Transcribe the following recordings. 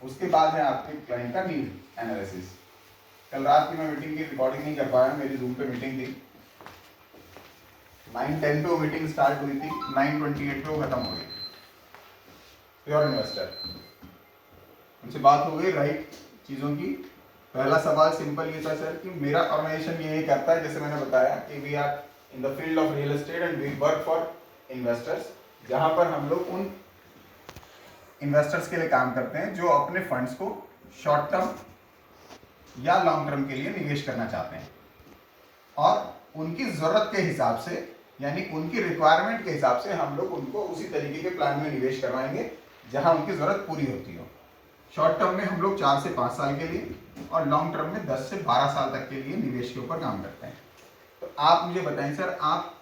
उसके बाद है आपके क्लाइंट का नीड एनालिसिस। कल रात की मैं मीटिंग की रिकॉर्डिंग नहीं कर पाया, मेरी जूम पे मीटिंग थी। 9:10 पे वो मीटिंग स्टार्ट हुई थी, 9:28 पे वो खत्म हो गई। प्योर इन्वेस्टर, उनसे बात हो गई राइट चीज़ों की। पहला सवाल सिंपल ये था सर कि मेरा ऑर्गेनाइजेशन ये करता है, जैसे मैंने बताया कि we are in the field of real estate and we work for investors, जहां पर हम लोग उन इन्वेस्टर्स के लिए काम करते हैं जो अपने फंड्स को शॉर्ट टर्म या लॉन्ग टर्म के लिए निवेश करना चाहते हैं, और उनकी ज़रूरत के हिसाब से, यानी उनकी रिक्वायरमेंट के हिसाब से हम लोग उनको उसी तरीके के प्लान में निवेश करवाएंगे जहां उनकी ज़रूरत पूरी होती हो। शॉर्ट टर्म में हम लोग 4 से 5 साल के लिए और लॉन्ग टर्म में 10 से 12 साल तक के लिए निवेश के ऊपर काम करते हैं। तो आप मुझे बताएं सर, आप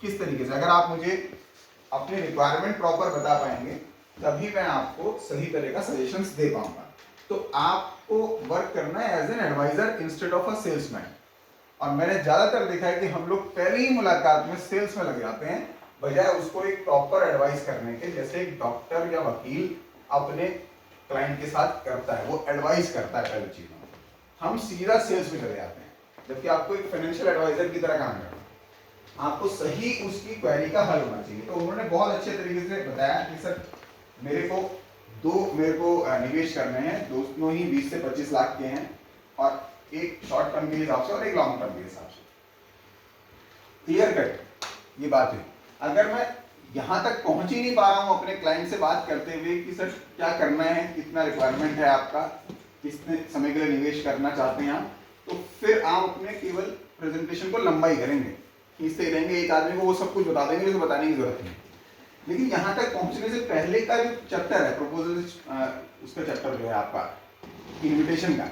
किस तरीके से, अगर आप मुझे अपनी रिक्वायरमेंट प्रॉपर बता पाएंगे तभी मैं आपको सही तरह का सजेशंस दे पाऊंगा। तो आपको वर्क करना है as an advisor instead of a salesman. और मैंने ज़्यादातर देखा है कि हम लोग पहली ही मुलाकात में सेल्स में लग जाते हैं, बजाय उसको एक प्रॉपर एडवाइस करने के, जैसे एक डॉक्टर या वकील अपने क्लाइंट के साथ करता है, वो एडवाइस करता है पहली चीज़ों में। हम सीधा सेल्स में चले जाते हैं, जबकि आपको एक फाइनेंशियल एडवाइजर की तरह काम करना है। आपको सही उसकी क्वेरी का हल होना चाहिए। तो उन्होंने बहुत अच्छे तरीके से बताया कि सर मेरे को निवेश करने हैं, दोनों ही 20 से 25 लाख के हैं, और एक शॉर्ट टर्म के हिसाब से और एक लॉन्ग टर्म के हिसाब से। क्लियर कट ये बात है। अगर मैं यहाँ तक पहुँच ही नहीं पा रहा हूँ अपने क्लाइंट से बात करते हुए कि सर क्या करना है, कितना रिक्वायरमेंट है आपका, कितने समय के लिए निवेश करना चाहते हैं आप, तो फिर आप अपने केवल प्रेजेंटेशन को लंबा ही करेंगे, खींचते ही रहेंगे, एक आदमी को वो सब कुछ बता देंगे जो बताने की जरूरत नहीं। लेकिन यहाँ तक पहुँचने से पहले का जो चैप्टर है प्रपोजल, उसका चैप्टर जो है आपका इन्विटेशन का,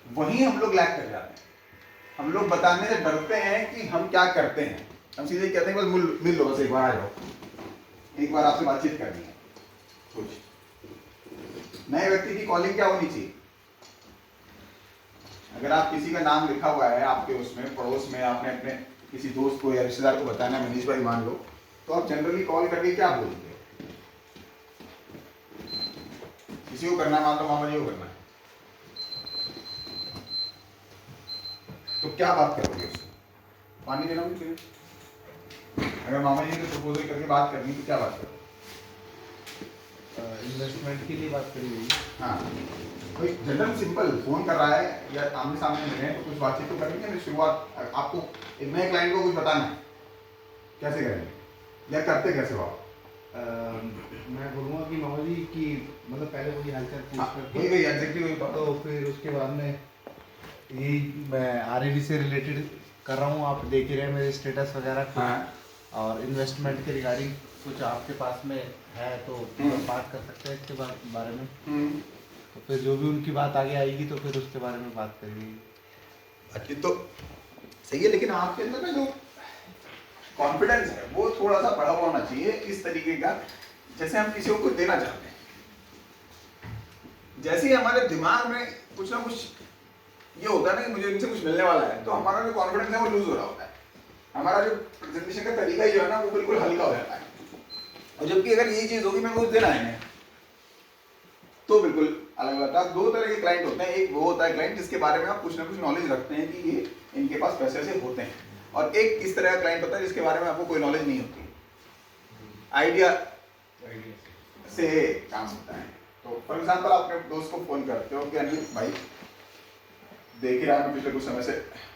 वहीं हम लोग लैग कर जाते हैं। हम लोग बताने से डरते हैं कि हम क्या करते हैं। हम सीधे कहते हैं बस मिल लो, बस एक बार आ जाओ, एक बार आपसे बातचीत करनी है। कुछ नए व्यक्ति की कॉलिंग क्या होनी चाहिए? अगर आप किसी का नाम लिखा हुआ है आपके उसमें पड़ोस में, आपने अपने किसी दोस्त को या रिश्तेदार को बताना है मनीष भाई मान लो, तो आप जनरली कॉल करके क्या बोलते हो? किसी को करना, मान लो मामा जी को करना है, तो क्या बात करोगे उससे? पानी देना मुझे। अगर मामा जी ने प्रपोजल करके बात करनी तो क्या बात करोगे? इन्वेस्टमेंट के लिए बात करी हुई। हाँ, कोई जनरल सिंपल फोन कर रहा है या आमने सामने मिले हैं तो कुछ बातचीत तो करेंगे ना। शुरुआत आपको एक नए क्लाइंट को कुछ बताना है, कैसे करेंगे या करते कैसे हो आप? मैं बोलूँगा कि मामा जी की मतलब पहले वही हालचाल पूछ वही करके, एग्जैक्टली वही बात। तो फिर उसके बाद में यही मैं आरएडी से रिलेटेड कर रहा हूँ, आप देख ही रहे हैं मेरे स्टेटस वगैरह। हाँ, और इन्वेस्टमेंट के रिगार्डिंग कुछ आपके पास में है तो बात कर सकते हैं इसके बारे में। तो फिर जो भी उनकी बात आगे आएगी तो फिर उसके बारे में बात करेंगे। अच्छी तो सही है, लेकिन आपके अंदर ना जो कॉन्फिडेंस है वो थोड़ा सा बढ़ा हुआ होना चाहिए, इस तरीके का जैसे हम किसी को कुछ देना चाहते हैं। जैसे ही हमारे दिमाग में कुछ ना कुछ ये होता है ना कि मुझे इनसे कुछ मिलने वाला है, तो हमारा जो कॉन्फिडेंस है वो लूज हो रहा होता है। हमारा जो प्रेजेंटेशन का तरीका ही जो है ना वो बिल्कुल हल्का हो जाता है। और जबकि अगर यही चीज होगी मैं कुछ देना है तो बिल्कुल अलग बात है। दो तरह के क्लाइंट होते हैं, एक वो होता है क्लाइंट जिसके बारे में आप कुछ ना कुछ नॉलेज रखते हैं कि ये इनके पास पैसे ऐसे होते हैं, और एक इस तरह का क्लाइंट होता है जिसके बारे में आपको कोई नॉलेज नहीं होती, आइडिया से काम होता है। तो फॉर एग्जाम्पल आप अपने दोस्त को फोन करते हो कि अनिल भाई देखिए यार मैं पिछले कुछ समय से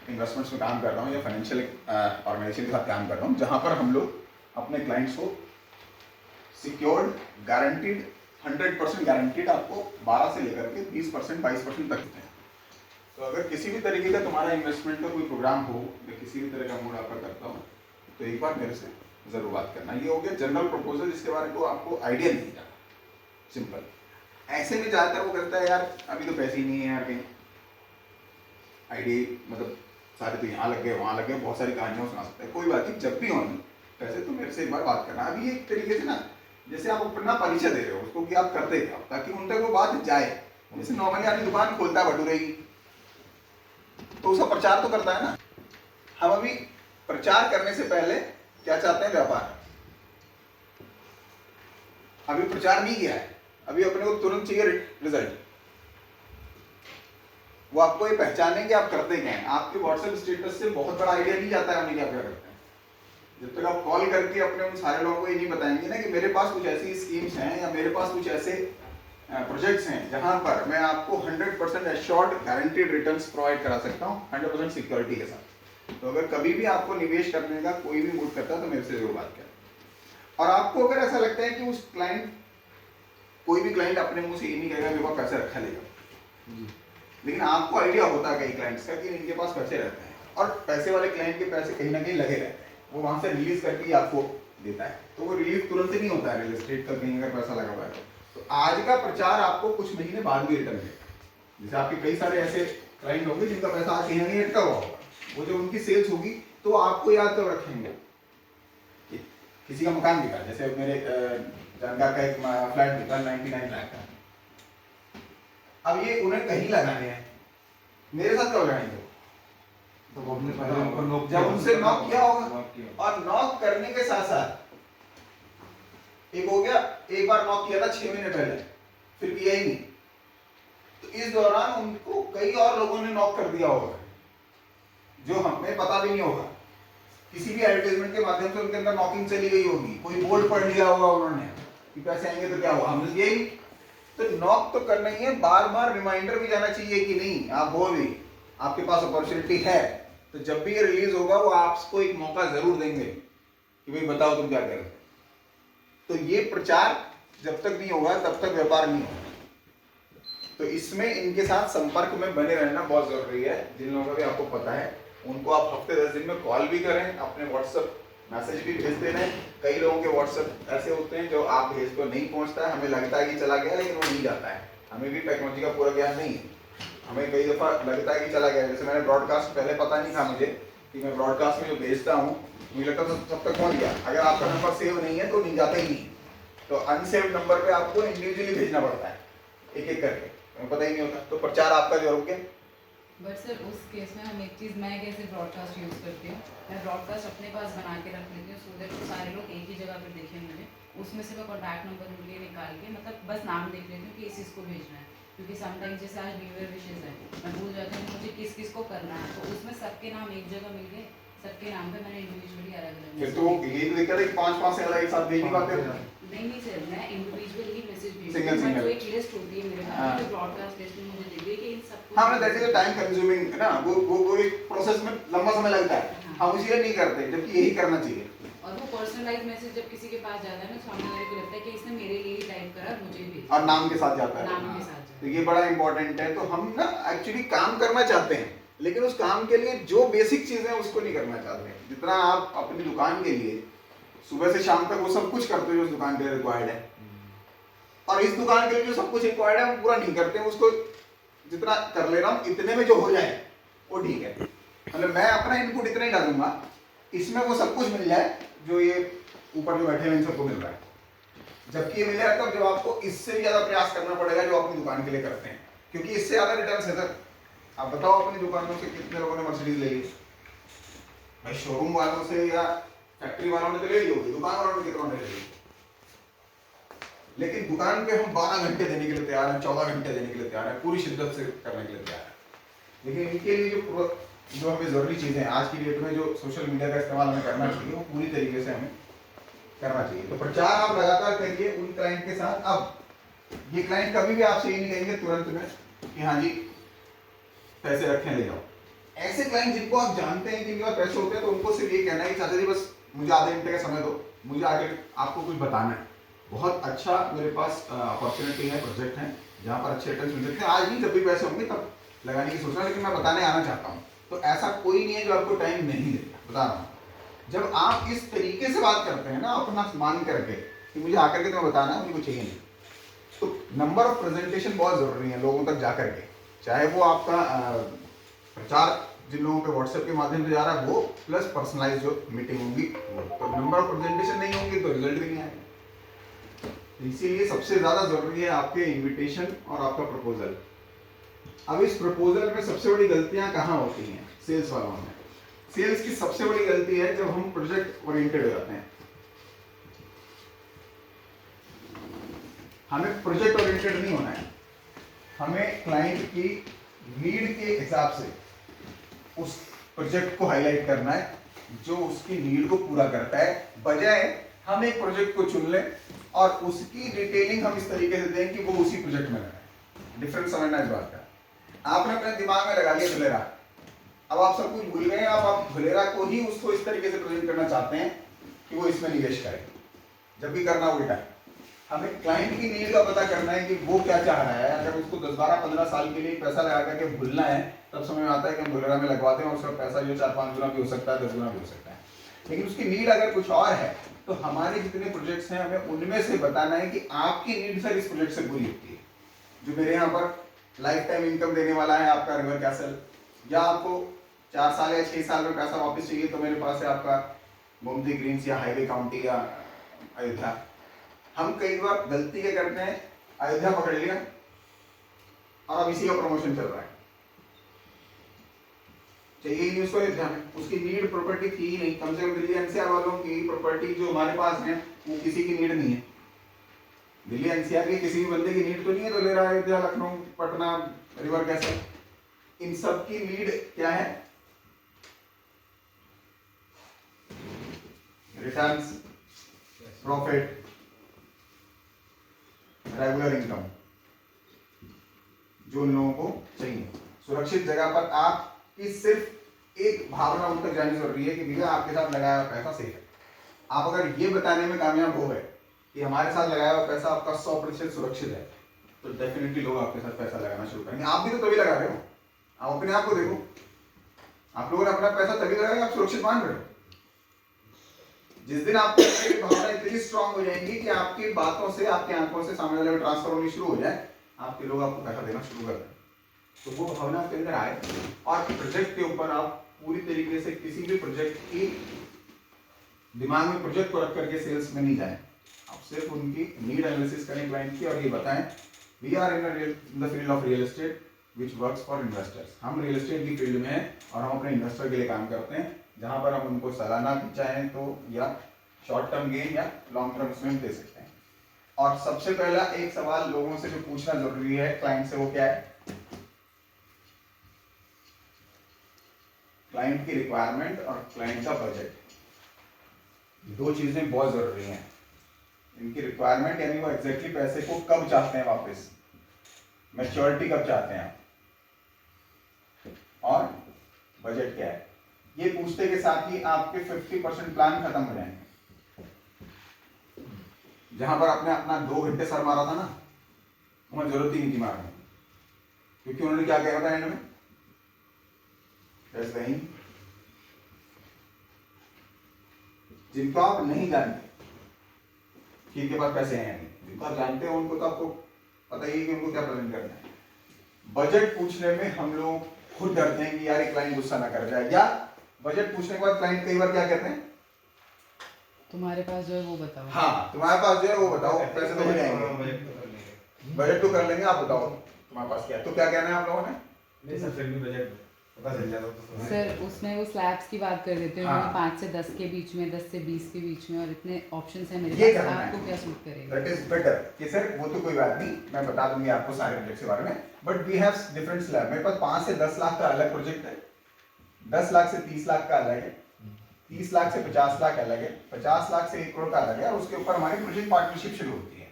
इन्वेस्टमेंट्स में काम कर रहा हूँ या फाइनेंशियल ऑर्गेनाइजेशन के साथ काम कर रहा हूँ, जहाँ पर हम लोग अपने क्लाइंट्स को सिक्योर्ड गारंटीड 100% गारंटीड आपको 12 से लेकर के 20% 22% तक देते हैं। तो अगर किसी भी तरीके का तुम्हारा इन्वेस्टमेंट का कोई प्रोग्राम हो या किसी भी तरह का मूड आपका करता हो तो एक बार मेरे से जरूर बात करना। ये हो गया जनरल प्रपोजल जिसके बारे में आपको आइडिया नहीं था। सिंपल ऐसे में ज़्यादातर वो करता है यार अभी तो पैसे ही नहीं है यार, कहीं आइडिया मतलब सारे तो यहाँ लग गए वहाँ लग गए, बहुत सारी कहानियाँ सुना सकते हैं। कोई बात नहीं, जब भी हो पैसे तो मेरे से एक बार बात करना। अभी एक तरीके से ना जैसे आप अपना परिचय दे रहे हो उसको कि आप करते क्या, ताकि उन तक वो बात जाए। जैसे नॉर्मली आदमी दुकान खोलता है भटूरे की तो उसका प्रचार तो करता है ना। हम अभी प्रचार करने से पहले क्या चाहते हैं? व्यापार। अभी प्रचार नहीं किया है, अभी अपने को तुरंत चाहिए रिजल्ट। वो आपको ये पहचाने कि आप करते क्या हैं। आपके व्हाट्सएप स्टेटस से बहुत बड़ा आइडिया नहीं जाता है हमें क्या करते हैं। जब तक आप कॉल करके अपने उन सारे लोगों को ये नहीं बताएंगे ना कि मेरे पास कुछ ऐसी स्कीम्स हैं या मेरे पास कुछ ऐसे प्रोजेक्ट्स हैं जहां पर मैं आपको 100% एश्योर्ड गारंटीड रिटर्न्स प्रोवाइड करा सकता हूं 100% सिक्योरिटी के साथ। तो अगर कभी भी आपको निवेश करने का कोई भी मूड करता है तो मेरे से जरूर बात करें। और आपको अगर ऐसा लगता है कि उस क्लाइंट, कोई भी क्लाइंट अपने मुंह से ये नहीं कहेगा मेरे पास पैसे रखा लेगा, लेकिन आपको आइडिया होता है कई क्लाइंट्स का कि इनके पास पैसे रहते हैं और पैसे वाले क्लाइंट के पैसे कहीं ना कहीं लगे रहते हैं, वो वहां से रिलीज करके आपको देता है। तो वो रिलीज तुरंत नहीं होता है, रियल एस्टेट का कहीं अगर पैसा लगा हुआ है तो आज का प्रचार आपको कुछ महीने बाद भी रिटर्न देगा। जैसे आपके कई सारे ऐसे क्लाइंट होंगे जिनका पैसा आज कहीं ना कहीं अटका हुआ होगा, वो जब उनकी सेल्स होगी तो आपको याद कब रखेंगे। किसी का मकान बिका, जैसे मेरे जानकार का एक फ्लैट बिका 99 लाख का, अब ये उन्हें कहीं लगाने हैं, मेरे साथ कब लगाएंगे? तो वो अपने पहले उनको नॉक जब उनसे नॉक किया होगा, और नॉक करने के साथ साथ एक हो गया, एक बार नॉक किया था 6 महीने पहले, फिर किया ही नहीं, तो इस दौरान उनको कई और लोगों ने नॉक कर दिया होगा जो हमें पता भी नहीं होगा। किसी भी एडवर्टाइजमेंट के माध्यम से उनके अंदर नॉकिंग चली गई होगी, कोई बोर्ड पढ़ लिया होगा उन्होंने कि पैसे आएंगे तो क्या हुआ, हमने यही। तो नॉक तो करना ही है, बार बार रिमाइंडर भी जाना चाहिए कि नहीं आप हो भी, आपके पास अपॉर्चुनिटी है। तो जब भी ये रिलीज होगा वो आपको एक मौका जरूर देंगे कि भाई बताओ तुम क्या कर रहे हो। तो ये प्रचार जब तक नहीं होगा तब तक व्यापार नहीं होगा। तो इसमें इनके साथ संपर्क में बने रहना बहुत जरूरी है। जिन लोगों का भी आपको पता है उनको आप हफ्ते 10 दिन में कॉल भी करें, अपने व्हाट्सएप मैसेज भी भेजते रहें। कई लोगों के व्हाट्सएप ऐसे होते हैं जो आप भेज तो नहीं पहुंचता है, हमें लगता है कि चला गया लेकिन वो नहीं जाता है। हमें भी टेक्नोलॉजी का पूरा ज्ञान नहीं है, हमें कई दफा लगता है कि चला गया। जैसे मैंने ब्रॉडकास्ट पहले पता नहीं था मुझे कि मैं ब्रॉडकास्ट में जो भेजता हूँ मुझे लगता था तब तक पहुंच गया। अगर आपका नंबर सेव नहीं है तो नहीं जाता ही नहीं। तो अनसेव्ड नंबर पे आपको इंडिविजुअली भेजना पड़ता है एक एक करके, हमें पता ही नहीं होता। तो प्रचार आपका जो रुक गया। बट सर उस केस में हम एक चीज़, मैं कैसे ब्रॉडकास्ट यूज़ करती हूँ, मैं ब्रॉडकास्ट अपने पास बना के रख लेती हूँ सो दैट सारे लोग एक ही जगह पर देखें मुझे। उसमें से मैं कॉन्टैक्ट नंबर उनके लिए निकाल के मतलब बस नाम देख लेती हूँ कि इस को भेजना है, क्योंकि समटाइम्स जैसे आज न्यू ईयर विशेज़ है, मैं भूल जाती हूँ मुझे किस किस को करना है, तो उसमें सबके नाम एक जगह मिल गए, सबके नाम पे मैंने इंडिविजुअली अलग अलग। फिर तो ये तो दिक्कत है कि 5-5 से अलग एक साथ भेज नहीं पाते। नहीं सर, मैं इंडिविजुअली मैसेज भेजती Single, हूँ, single. जो एक लिस्ट होती है मेरे पास, जो ब्रॉडकास्ट लिस्ट में मुझे दिख गई कि इन सबको। हाँ, दैट इज टाइम कंज्यूमिंग है ना, वो एक प्रोसेस में लंबा समय लगता है। हम इसलिए नहीं करते, जबकि यही करना चाहिए। और वो पर्सनलाइज मैसेज जब किसी के पास जाता है ना, सामने वाले को लगता है कि इसने मेरे लिए ही टाइप करा, मुझे भी और नाम के साथ जाता है। नाम के साथ जाता तो ये बड़ा इंपॉर्टेंट है। तो हम ना एक्चुअली काम करना चाहते हैं, लेकिन उस काम के लिए जो बेसिक चीजें हैं उसको नहीं करना चाहते हैं। जितना आप अपनी दुकान के लिए सुबह से शाम तक वो सब कुछ करते हो जो उस दुकान के लिए रिक्वायर्ड है, और इस दुकान के लिए जो सब कुछ रिक्वायर्ड है हम पूरा नहीं करते हैं। उसको जितना कर ले रहा हूँ इतने में जो हो जाए वो ठीक है। मतलब मैं अपना इनपुट इतना ही डालूंगा, इसमें वो सब कुछ मिल जाए जो ये ऊपर जो बैठे हैं इन सबको मिल रहा है। जबकि ये मिलेगा तब जब आपको इससे भी ज्यादा प्रयास करना पड़ेगा जो अपनी दुकान के लिए करते हैं, क्योंकि इससे ज्यादा रिटर्न है सर। आप बताओ अपनी दुकानों से कितने लोगों ने मर्सिडीज ले ली भाई? शोरूम वालों से या फैक्ट्री वालों ने तो ले ली होगी, दुकान वालों ने कितनों ने ले ली। लेकिन दुकान पे हम 12 घंटे देने के लिए तैयार हैं, 14 घंटे देने के लिए तैयार हैं, पूरी शिद्दत से करने के लिए तैयार हैं। लेकिन इनके लिए जो हमें जरूरी चीजें हैं आज की डेट में, जो सोशल मीडिया का इस्तेमाल हमें करना चाहिए, वो पूरी तरीके से हमें करना चाहिए। तो प्रचार आप लगातार करिए उन क्लाइंट के साथ। अब ये क्लाइंट कभी भी आपसे ये नहीं कहेंगे तुरंत में कि हाँ जी पैसे रखें ले जाओ। ऐसे क्लाइंट जिनको आप जानते हैं कि इनके पास पैसे होते हैं, तो उनको सिर्फ ये कहना है कि चाचा जी बस मुझे आधे घंटे का समय दो, मुझे आगे आपको कुछ बताना है। बहुत अच्छा मेरे पास अपॉर्चुनिटी है, प्रोजेक्ट है जहाँ पर अच्छे रिटर्न मिल सकते हैं। आज नहीं, जब भी पैसे होंगे तब लगाने की सोचना, लेकिन मैं बताने आना चाहता हूँ। तो ऐसा कोई नहीं है जो आपको टाइम नहीं देगा, बता रहा हूँ। जब आप इस तरीके से बात करते हैं ना, अपना मान करके कि मुझे आकर के तुम्हें बताना है, मुझे कुछ चाहिए नहीं, तो नंबर ऑफ प्रेजेंटेशन बहुत जरूरी है लोगों तक जाकर के। चाहे वो आपका प्रचार जिन लोगों पे व्हाट्सएप के माध्यम से जा रहा है वो, प्लस पर्सनलाइज जो मीटिंग होगी वो। तो नंबर ऑफ प्रेजेंटेशन नहीं होंगे तो रिजल्ट भी नहीं आएगा। इसीलिए सबसे ज्यादा जरूरी है आपके इनविटेशन और आपका प्रपोजल। अब इस प्रपोजल में सबसे बड़ी गलतियां कहाँ होती हैं सेल्स वालों में? सेल्स की सबसे बड़ी गलती है जब हम प्रोजेक्ट ओरिएंटेड हो जाते हैं। हमें प्रोजेक्ट ओरिएंटेड नहीं होना है, हमें क्लाइंट की नीड के हिसाब से उस प्रोजेक्ट को हाईलाइट करना है जो उसकी नीड को पूरा करता है, बजाय हम एक प्रोजेक्ट को चुन लें और उसकी डिटेलिंग हम इस तरीके से दें कि वो उसी प्रोजेक्ट में लगाए। डिफरेंस समझना इस बात का। आपने अपने दिमाग में लगा लिया धुलेरा, अब आप सब कुछ भूल गए, अब आप धुलेरा को ही उसको इस तरीके से प्रेजेंट करना चाहते हैं कि वो इसमें निवेश करे, जबकि करना उल्टा है। हमें क्लाइंट की नीड का पता करना है कि वो क्या चाह रहा है। अगर उसको 10, 12, 15 साल के लिए पैसा लगा करके भूलना है, तब समझ में आता है कि हम धुलेरा में लगवाते हैं और उसका पैसा जो 4-5 गुना भी हो सकता है, 10 गुना भी हो सकता है। लेकिन उसकी नीड अगर कुछ और है तो हमारे जितने प्रोजेक्ट्स हैं हमें उनमें से बताना है कि आपकी नीड सर इस प्रोजेक्ट से पूरी होती है। जो मेरे यहाँ पर लाइफ टाइम इनकम देने वाला है आपका रिवर कैसल, या आपको 4 साल या 6 साल में पैसा वापस चाहिए तो मेरे पास है आपका गोमती ग्रीन्स या हाईवे काउंटी या अयोध्या। हम कई बार गलती क्या करते हैं, अयोध्या पकड़ लिया और अब इसी का प्रमोशन चल रहा है, चाहिए नहीं उसको अयोध्या में, उसकी नीड प्रॉपर्टी थी ही नहीं। कम से कम दिल्ली एनसीआर वालों की प्रॉपर्टी जो हमारे पास है वो किसी की नीड नहीं है। दिल्ली एनसीआर के किसी भी बंदे की नीड तो नहीं है तो ले रहा है अयोध्या, लखनऊ, पटना, रिवर कैसल, इन सब की नीड क्या है? रिटर्न्स, प्रॉफिट, रेगुलर इनकम, जो उन लोगों को चाहिए। सुरक्षित जगह पर आपकी सिर्फ एक भावना उन तक जानी जरूरी है कि भैया आपके साथ लगाया हुआ पैसा सेफ है। आप अगर ये बताने में कामयाब हो गए कि हमारे साथ लगाया हुआ पैसा आपका 100% सुरक्षित है, तो डेफिनेटली लोग आपके साथ पैसा लगाना शुरू करेंगे। आप भी तो तभी लगा रहे हो, आप अपने आप को देखो, आप लोगों ने अपना पैसा तभी लगाया आप सुरक्षित मान रहे हो। जिस दिन आपकी भावना इतनी स्ट्रांग हो जाएंगी कि आपकी बातों से, आपकी आंखों से सामने वाले में ट्रांसफर होनी शुरू हो जाए, आपके लोग आपको पैसा देना शुरू कर दें, तो वो भावना आपके अंदर आए और प्रोजेक्ट के ऊपर आप पूरी तरीके से किसी भी प्रोजेक्ट की दिमाग में प्रोजेक्ट को रख करके सेल्स में नहीं जाए। आप सिर्फ उनकी नीड एनालिसिस करें क्लाइंट की और ये बताएं we are in the field of real estate which works for investors. हम रियल एस्टेट की फील्ड में हैं और हम अपने इन्वेस्टर के लिए काम करते हैं, जहां पर हम उनको सालाना चाहें तो या शॉर्ट टर्म गेन या लॉन्ग टर्म इन्वेस्टमेंट दे सकते हैं। और सबसे पहला एक सवाल लोगों से जो पूछना जरूरी है क्लाइंट से, वो क्या है? क्लाइंट की रिक्वायरमेंट और क्लाइंट का बजट, दो चीजें बहुत जरूरी हैं। इनकी रिक्वायरमेंट यानी वो एग्जैक्टली पैसे को कब चाहते हैं वापस, मैच्योरिटी कब चाहते हैं, और बजट क्या है। ये पूछते के साथ ही आपके 50% प्लान खत्म हो जाएंगे। जहां पर आपने अपना 2 घंटे सर मारा था ना, वहां जरूरत ही नहीं थी मारने, क्योंकि उन्होंने क्या कहा था एंड में, नहीं, जिनको आप नहीं जानते कि इनके पास पैसे हैं नहीं, जिनको आप जानते हो उनको तो आपको पता ही है कि उनको क्या प्रेजेंट करना है। बजट पूछने में हम लोग खुद डरते हैं कि यार एक क्लाइंट गुस्सा ना कर जाए, या बजट पूछने के बाद क्लाइंट कई बार क्या कहते हैं, तुम्हारे पास जो है वो बताओ। हाँ तुम्हारे पास जो है वो बताओ, पैसे तो हो जाएंगे, बजट तो कर लेंगे, आप बताओ तुम्हारे पास क्या है। तो क्या कहना है आप लोगों ने? नहीं सर, फिर भी बजट पता चल जाता तो सर उसमें वो स्लैब्स की बात कर देते हैं, हाँ। 5 से 10 के बीच में, 10 से 20 के बीच में, और इतने ऑप्शंस हैं मेरे ये पास, करना है। आपको क्या सूट करेगा? दैट इज बेटर कि सर वो तो कोई बात नहीं, मैं बता दूंगी आपको सारे प्रोजेक्ट के बारे में, but we have different slab. मेरे पास 5 से 10 लाख का अलग प्रोजेक्ट है, 10 लाख से 30 लाख का अलग है, 30 लाख से 50 लाख अलग है, 50 लाख से 1 करोड़ का अलग है, और उसके ऊपर हमारी प्रोजेक्ट पार्टनरशिप शुरू होती है।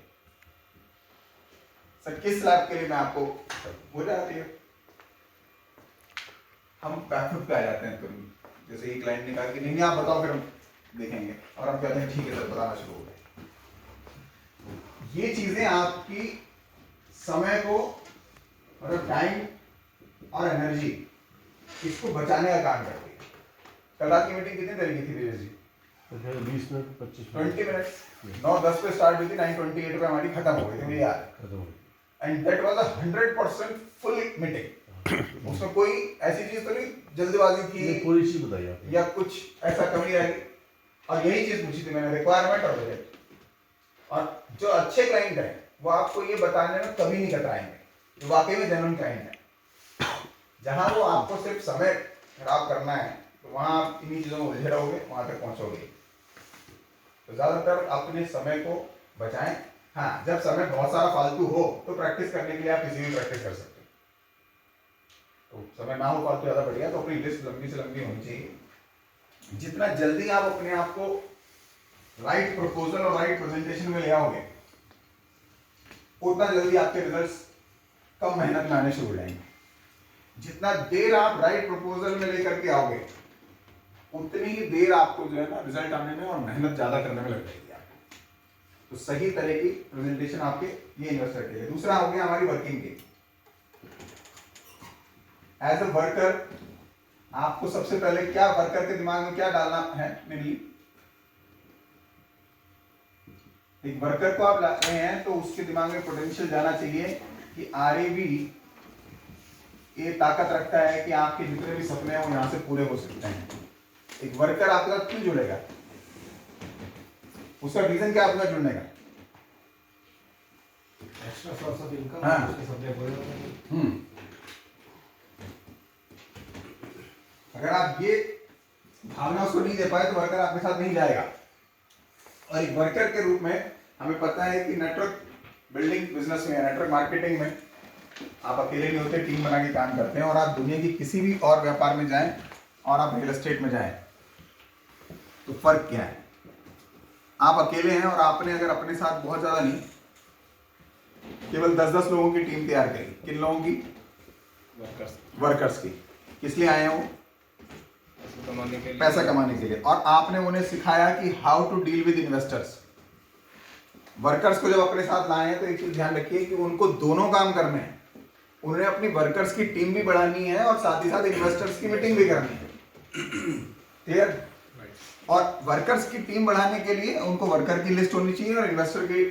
सर किस स्लैब के लिए मैं आपको हो जाती है, हम बैकफुट पे आ जाते हैं तुरंत। जैसे एक क्लाइंट ने कहा कि नहीं आप बताओ, फिर हम देखेंगे, और हम कहते हैं ठीक है सर बताना शुरू हो गए। ये चीजें आपकी समय को, मतलब टाइम और एनर्जी, इसको बचाने का काम करती है। कल रात की मीटिंग कितनी देर की थी तेजस जी? 20 मिनट 25 20 मिनट 9:10 पे स्टार्ट हुई थी, 9:28 पे हमारी खत्म हो गई थी, मुझे याद है। खत्म हो and that was a 100% full meeting. उसमें कोई ऐसी चीज तो नहीं जल्दबाजी थी ये पूरी चीज बताइए आपने। या कुछ ऐसा कमी रह गई, और यही चीज पूछी थी मैंने, रिक्वायरमेंट और बजट। और जो अच्छे क्लाइंट हैं वो आपको ये बताने में कभी नहीं कतराएंगे, जो वाकई में जेन्युइन क्लाइंट है। जहां वो आपको सिर्फ समय खराब करना है, तो वहां आप इन्हीं चीजों में उलझे रहोगे, वहां तक पहुंचोगे। तो ज्यादातर अपने समय को बचाएं हाँ, जब समय बहुत सारा फालतू हो तो प्रैक्टिस करने के लिए आप किसी भी प्रैक्टिस कर सकते हो। तो समय ना हो फालतू ज्यादा बढ़िया, तो अपनी लिस्ट लंबी से लंबी होनी चाहिए। जितना जल्दी आप अपने आप को राइट प्रपोजल और राइट प्रेजेंटेशन में ले आओगे, उतना जल्दी आपके रिजल्ट्स कम मेहनत में आने शुरू हो जाएंगे। जितना देर आप राइट प्रपोजल में लेकर के आओगे, उतनी ही देर आपको जो है ना रिजल्ट आने में और मेहनत ज्यादा करने में लग जाएगी आपको। तो सही तरह की प्रेजेंटेशन आपके ये इन्वेस्टर के लिए। दूसरा हो गया हमारी वर्किंग की। एज अ वर्कर आपको सबसे पहले क्या वर्कर के दिमाग में क्या डालना है मेनली? एक वर्कर को आप ला रहे हैं तो उसके दिमाग में पोटेंशियल जाना चाहिए कि आरएबी ये ताकत रखता है कि आपके जितने भी सपने हैं वो यहां से पूरे हो सकते हैं। एक वर्कर आपके साथ क्यों जुड़ेगा? उसका रीजन क्या आपका जुड़ने का? एक्स्ट्रा सोर्स ऑफ इनकम, हाँ। उसके सप्लाई पूरे होते हैं। अगर आप ये भावना उसको नहीं दे पाए तो वर्कर आपके साथ नहीं जाएगा। और एक वर्कर के रूप में हमें पता है कि नेटवर्क बिल्डिंग बिजनेस में, नेटवर्क मार्केटिंग में आप अकेले नहीं होते, टीम बना के काम करते हैं। और आप दुनिया की किसी भी और व्यापार में जाएं और आप रियल एस्टेट में जाएं तो फर्क क्या है? आप अकेले हैं और आपने अगर अपने साथ बहुत ज्यादा नहीं, केवल 10-10 लोगों की टीम तैयार करी। किन लोगों की? वर्कर्स की। किस लिए आए हैं वो? पैसा कमाने के लिए। और आपने उन्हें सिखाया कि how to deal with investors. Workers को जब अपने साथ लाए हैं तो एक चीज ध्यान रखिए कि उनको दोनों काम करने हैं। उन्हें अपनी वर्कर्स की टीम भी बढ़ानी है और साथ ही साथ इन्वेस्टर्स की मीटिंग भी करनी है। क्लियर? और वर्कर्स की टीम बढ़ाने के लिए उनको वर्कर की लिस्ट होनी चाहिए और इन्वेस्टर की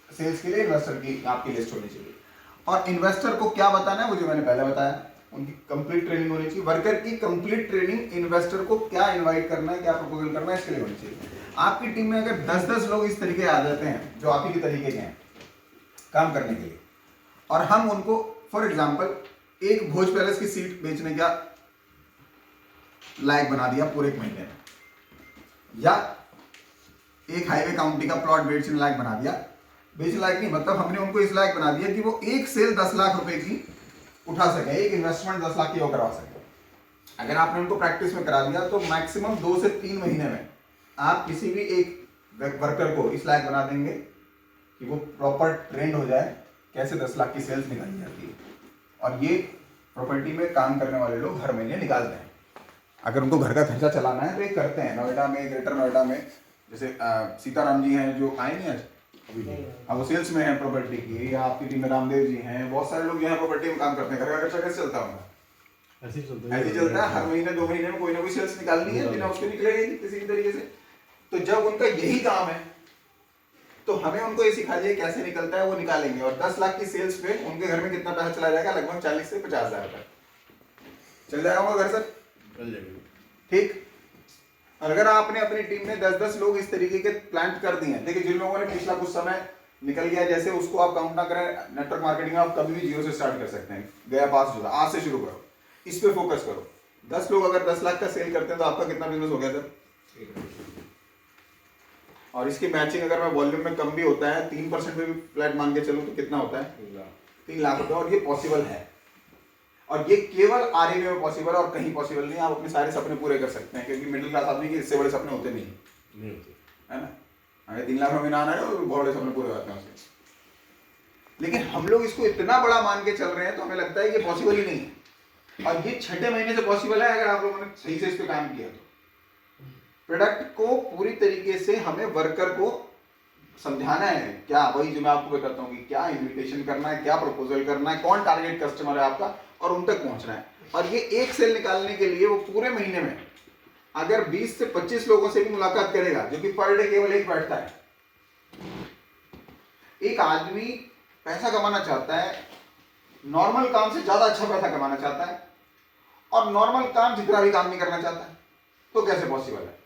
सेल्स के लिए इन्वेस्टर की आपकी लिस्ट होनी चाहिए। और इन्वेस्टर को क्या बताना है वो जो मैंने पहले बताया, उनकी कंप्लीट ट्रेनिंग होनी चाहिए। वर्कर की कंप्लीट ट्रेनिंग इन्वेस्टर को क्या इनवाइट करना है, क्या प्रपोजल करना है, इसके लिए होनी चाहिए। आपकी टीम में अगर 10-10 लोग इस तरीके आ जाते हैं जो आप ही के तरीके के हैं काम करने के लिए, और हम उनको फॉर एग्जांपल एक भोज पैलेस की सीट बेचने का लायक बना दिया पूरे एक महीने में, या एक हाईवे काउंटी का प्लॉट बेचने लायक बना दिया। बेचने लायक नहीं मतलब हमने उनको इस लायक बना दिया कि वो एक सेल 10 लाख रुपए की उठा सके, एक इन्वेस्टमेंट 10 लाख की वो करवा सके। अगर आपने उनको प्रैक्टिस में करा दिया तो मैक्सिमम 2 से 3 महीने में आप किसी भी एक वर्कर को इस लायक बना देंगे कि वो प्रॉपर ट्रेंड हो जाए कैसे 10 लाख की सेल्स निकाली जाती है। और ये प्रॉपर्टी में काम करने वाले लोग हर महीने निकालते हैं। अगर उनको घर का खर्चा चलाना है तो ये करते हैं। नोएडा में, ग्रेटर नोएडा में जैसे सीताराम जी हैं जो आए नहीं आज, अब वो सेल्स में है प्रॉपर्टी की, या आपकी टीम में रामदेव जी हैं, बहुत सारे लोग यहाँ प्रॉपर्टी में काम करते हैं। घर का खर्चा कैसे चलता होगा? ऐसे ही चलता है। ऐसे चलता है। हर महीने 2 महीने में कोई ना कोई सेल्स निकालनी है, बिना उसके निकलेगी किसी भी तरीके से। तो जब उनका यही काम है तो हमें उनको ये सिखा दिया कैसे निकलता है, वो निकालेंगे। और 10 लाख की सेल्स पे उनके घर में कितना पैसा चला जाएगा? लगभग 40 से 50 हजार रुपए चल जाएगा उनका घर सर। ठीक। और अगर आपने अपनी टीम में 10-10 लोग इस तरीके के प्लांट कर दिए हैं, देखिए जिन लोगों ने पिछला कुछ समय निकल गया, जैसे उसको आप काउंट ना करें, नेटवर्क मार्केटिंग में आप कभी भी जीरो से स्टार्ट कर सकते हैं। गया पास जुड़ा, आज से शुरू करो, इस पे फोकस करो। 10 लोग अगर 10 लाख का सेल करते हैं तो आपका कितना बिजनेस हो गया सर? और इसकी मैचिंग अगर मैं वॉल्यूम में कम भी होता है, 3% में भी फ्लैट मान के चलूं तो कितना होता है? 3 लाख रुपए। और ये पॉसिबल है, और ये केवल आरएबी में पॉसिबल है और कहीं पॉसिबल नहीं। आप अपने सारे सपने पूरे कर सकते हैं, क्योंकि मिडिल क्लास आदमी के इससे बड़े सपने होते नहीं है ना। अगर 3 लाख रुपए ना आना है तो बहुत बड़े सपने पूरे होते हैं उसके। लेकिन हम लोग इसको इतना बड़ा मान के चल रहे हैं तो हमें लगता है कि पॉसिबल ही नहीं है। और ये 6ठे महीने से पॉसिबल है अगर आप लोगों ने सही से इस पे काम किया तो। प्रोडक्ट को पूरी तरीके से हमें वर्कर को समझाना है। क्या? वही जो मैं आपको बताता हूँ कि क्या इन्विटेशन करना है, क्या प्रपोजल करना है, कौन टारगेट कस्टमर है आपका, और उन तक पहुंचना है। और ये एक सेल निकालने के लिए वो पूरे महीने में अगर 20 से 25 लोगों से भी मुलाकात करेगा, जो कि पर डे केवल एक बैठता है। एक आदमी पैसा कमाना चाहता है, नॉर्मल काम से ज्यादा अच्छा पैसा कमाना चाहता है, और नॉर्मल काम जितना भी काम नहीं करना चाहता है, तो कैसे पॉसिबल है?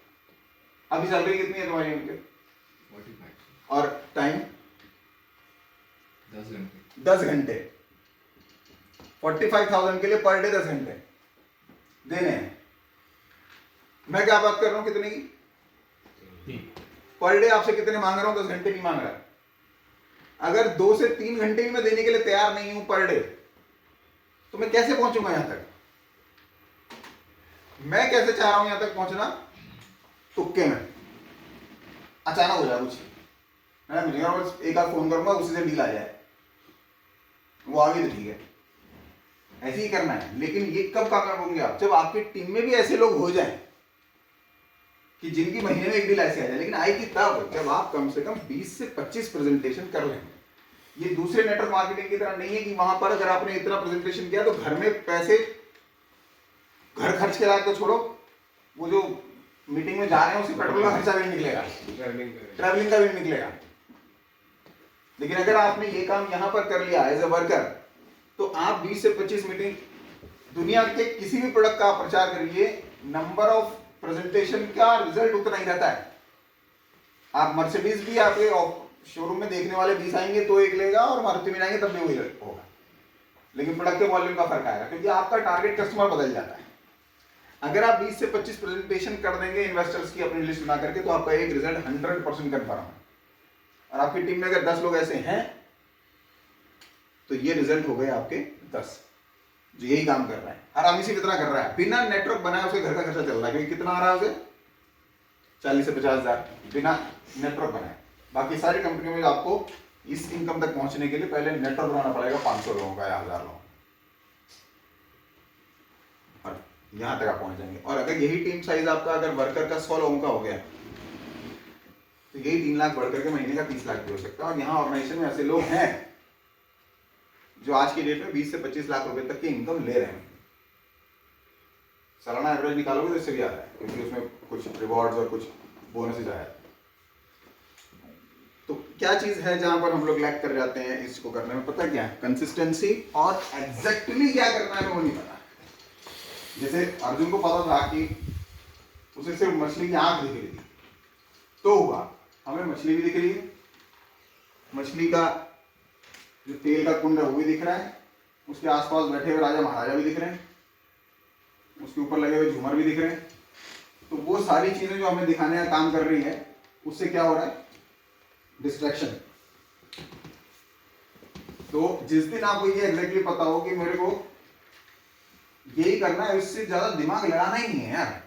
अभी सैलरी कितनी है तुम्हारी उनके? 45। और टाइम 10 घंटे। 45,000 के लिए पर डे 10 घंटे देने हैं। मैं क्या बात कर रहा हूं कितने की? पर डे आपसे कितने मांग रहा हूं? 10 घंटे नहीं मांग रहा। अगर 2 से 3 घंटे भी मैं देने के लिए तैयार नहीं हूं पर डे, तो मैं कैसे पहुंचूंगा यहां तक? मैं कैसे चाह रहा हूं यहां तक पहुंचना? तुक्के में अचानक हो जाए कुछ, मैं मुझे बस एक आध फोन करूंगा, उसी से डील आ जाए, वो आगे तो ठीक है, ऐसे ही करना है। लेकिन ये कब कामयाब होंगे आप? जब आपकी टीम में भी ऐसे लोग हो जाएं कि जिनकी महीने में एक डील ऐसे आ जाए। लेकिन आएगी तब जब आप कम से कम 20 से 25 प्रेजेंटेशन कर लेंगे। ये दूसरे नेटवर्क मार्केटिंग की तरह नहीं है कि वहां पर अगर आपने इतना प्रेजेंटेशन किया तो घर में पैसे, घर खर्च के लायक तो छोड़ो, वो जो मीटिंग में जा रहे हैं उससे पेट्रोल का खर्चा भी नहीं निकलेगा, ट्रैवलिंग का भी नहीं निकलेगा। लेकिन अगर आपने ये काम यहां पर कर लिया एज ए वर्कर, तो आप 20 से 25 मीटिंग, दुनिया के किसी भी प्रोडक्ट का आप प्रचार करिए, नंबर ऑफ प्रेजेंटेशन का रिजल्ट उतना ही रहता है। आप मर्सिडीज भी आपके शोरूम में देखने वाले 20 आएंगे तो एक लेगा, और मारुति में आएंगे तब भी वही होगा, लेकिन प्रोडक्ट के वॉल्यूम का फर्क आएगा, क्योंकि आपका टारगेट कस्टमर बदल जाता है। अगर आप 20 से 25 प्रेजेंटेशन कर देंगे इन्वेस्टर्स की अपनी लिस्ट बना करके, तो आपका एक रिजल्ट 100% कन्फर्म है। और आपकी टीम में अगर 10 लोग ऐसे हैं, तो ये रिजल्ट हो गए आपके 10 जो यही काम कर रहा है, आरामी से कितना कर रहा है, बिना नेटवर्क बनाए उसके घर का खर्चा चल रहा है, क्योंकि कितना आ रहा है उसे 40 से 50 हजार बिना नेटवर्क बनाए। बाकी सारी कंपनियों में आपको इस इनकम तक पहुंचने के लिए पहले नेटवर्क बनाना पड़ेगा 500 लोगों का या 1000 लोगों का, और यहां तक आप पहुंच जाएंगे। और अगर यही टीम साइज आपका अगर वर्कर का 100 लोगों का हो गया, तो यही 3 लाख बढ़ करके महीने का 30 लाख भी हो सकता है। और यहाँ ऑर्गेनाइजेशन में ऐसे लोग हैं जो आज की डेट में 20 से 25 लाख रुपए तक की इनकम ले रहे हैं। सालाना एवरेज निकालोगे तो इससे भी आता है, क्योंकि उसमें कुछ रिवॉर्ड्स और कुछ बोनसेस आया। तो क्या चीज है जहां पर हम लोग लैक कर जाते हैं इसको करने में? पता क्या है? कंसिस्टेंसी, और एग्जैक्टली क्या करना है वो नहीं पता। जैसे अर्जुन को पता था कि उसे सिर्फ मछली की आंख दिख रही थी, तो हुआ, हमें मछली भी दिख रही है, मछली का जो तेल का कुंड है वो भी दिख रहा है, उसके आसपास बैठे हुए राजा महाराजा भी दिख रहे हैं, उसके ऊपर लगे हुए झूमर भी दिख रहे हैं। तो वो सारी चीजें जो हमें दिखाने का काम कर रही है, उससे क्या हो रहा है? डिस्ट्रैक्शन। तो जिस दिन आपको ये एग्जैक्टली पता हो कि मेरे को यही करना है, इससे ज्यादा दिमाग लगाना ही नहीं है यार।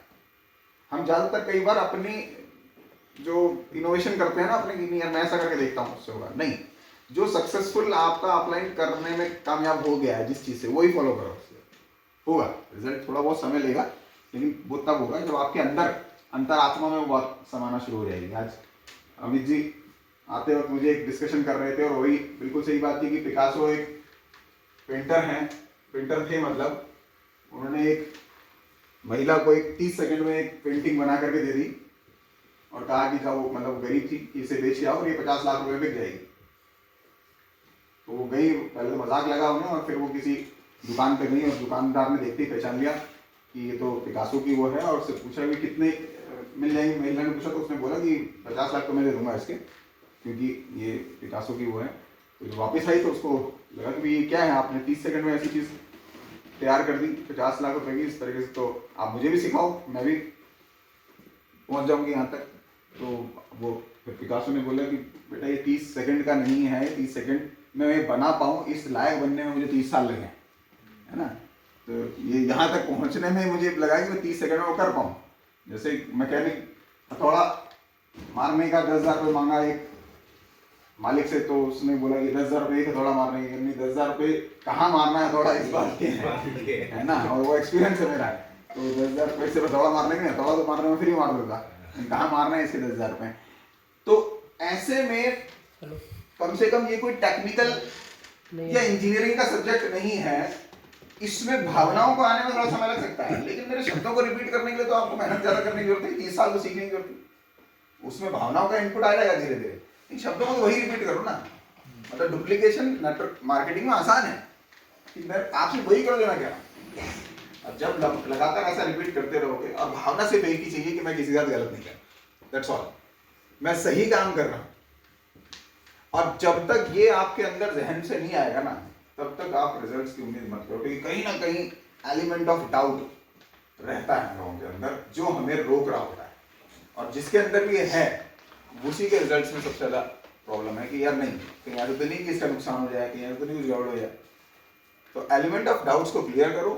हम ज्यादातर कई बार अपनी जो इनोवेशन करते हैं ना अपने, कि नहीं यार मैं ऐसा करके देखता हूँ उससे होगा, नहीं। जो सक्सेसफुल आपका अपलाइन करने में कामयाब हो गया है जिस चीज से, वही फॉलो करो, उससे होगा। रिजल्ट थोड़ा बहुत समय लेगा, लेकिन वो तब होगा जब आपके अंदर अंतरात्मा में वो बात समाना शुरू हो जाएगी। आज अमित जी आते वक्त मुझे एक डिस्कशन कर रहे थे, और वही बिल्कुल सही बात थी कि पिकासो एक पेंटर हैं, पेंटर थे, मतलब उन्होंने एक महिला को एक 30 सेकंड में एक पेंटिंग बना करके दे दी, और कहा कि वो मतलब गरीब थी कि इसे बेच आओ और ये 50 लाख रुपए बिक जाएगी। तो वो गई, पहले तो मजाक लगा उन्हें, और फिर वो किसी दुकान पे गई, और दुकानदार ने देखते ही पहचान लिया कि ये तो पिकासो की वो है, और उससे पूछा कि कितने मिल जाएंगे। महिला ने पूछा तो उसने बोला कि 50 लाख तो मैं दे दूंगा इसके, क्योंकि ये पिकासो की वो है। तो जब वापस आई तो उसको लगा कि ये क्या है, आपने 30 सेकंड में ऐसी चीज़ तैयार कर दी 50 लाख रुपए की इस तरीके से, तो आप मुझे भी सिखाओ, मैं भी पहुंच जाऊंगी यहाँ तक। तो वो फिर पिकासो ने बोला कि बेटा ये 30 सेकंड का नहीं है, 30 सेकंड में मैं बना पाऊँ, इस लायक बनने में मुझे 30 साल लगे, है ना। तो ये यहाँ तक पहुँचने में मुझे लगा कि मैं 30 सेकंड में वो कर पाऊँ। जैसे मैकेनिक हथौड़ा मारने का 10,000 रुपये मांगा एक मालिक से, तो उसने बोला कि 10,000 रुपये एक हथौड़ा मारने के, नहीं 10,000 रुपये कहाँ मारना है हथौड़ा इस बात के है ना, और वो एक्सपीरियंस है मेरा। तो 10,000 रुपये से हथौड़ा मारने के, हथौड़ा तो मारने में फ्री मार दूंगा, कहाँ मारना है इसके 10,000 रुपये। तो ऐसे में कम से कम ये कोई टेक्निकल या इंजीनियरिंग का सब्जेक्ट नहीं है, इसमें भावनाओं को आने में थोड़ा समय लग सकता है, लेकिन मेरे शब्दों को रिपीट करने के लिए तो आपको मेहनत ज्यादा करने की जरूरत है, 30 साल तो सीखने की जरूरत है। उसमें भावनाओं का इनपुट आ जाएगा धीरे धीरे, इन शब्दों को तो वही रिपीट करो ना। मतलब डुप्लीकेशन नेटवर्क मार्केटिंग में आसान है कि मैं आपसे वही कर देना क्या, अब जब लगातार ऐसा रिपीट करते रहोगे, और भावना सिर्फ एक ही चाहिए कि मैं किसी के साथ गलत नहीं कर, दैट्स ऑल, मैं सही काम कर रहा हूं। और जब तक ये आपके अंदर जहन से नहीं आएगा ना, तब तक आप रिजल्ट्स की उम्मीद मत करो, क्योंकि कहीं ना कहीं एलिमेंट ऑफ डाउट रहता है हम लोगों के अंदर, जो हमें रोक रहा होता है, और जिसके अंदर भी ये है उसी के रिजल्ट्स में सबसे ज्यादा प्रॉब्लम है कि यार नहीं, कहीं ऐसा तो नहीं कि इसका नुकसान हो जाए, कहीं ऐसा तो नहीं कुछ गड़बड़ हो जाए। तो एलिमेंट ऑफ डाउट्स को क्लियर करो,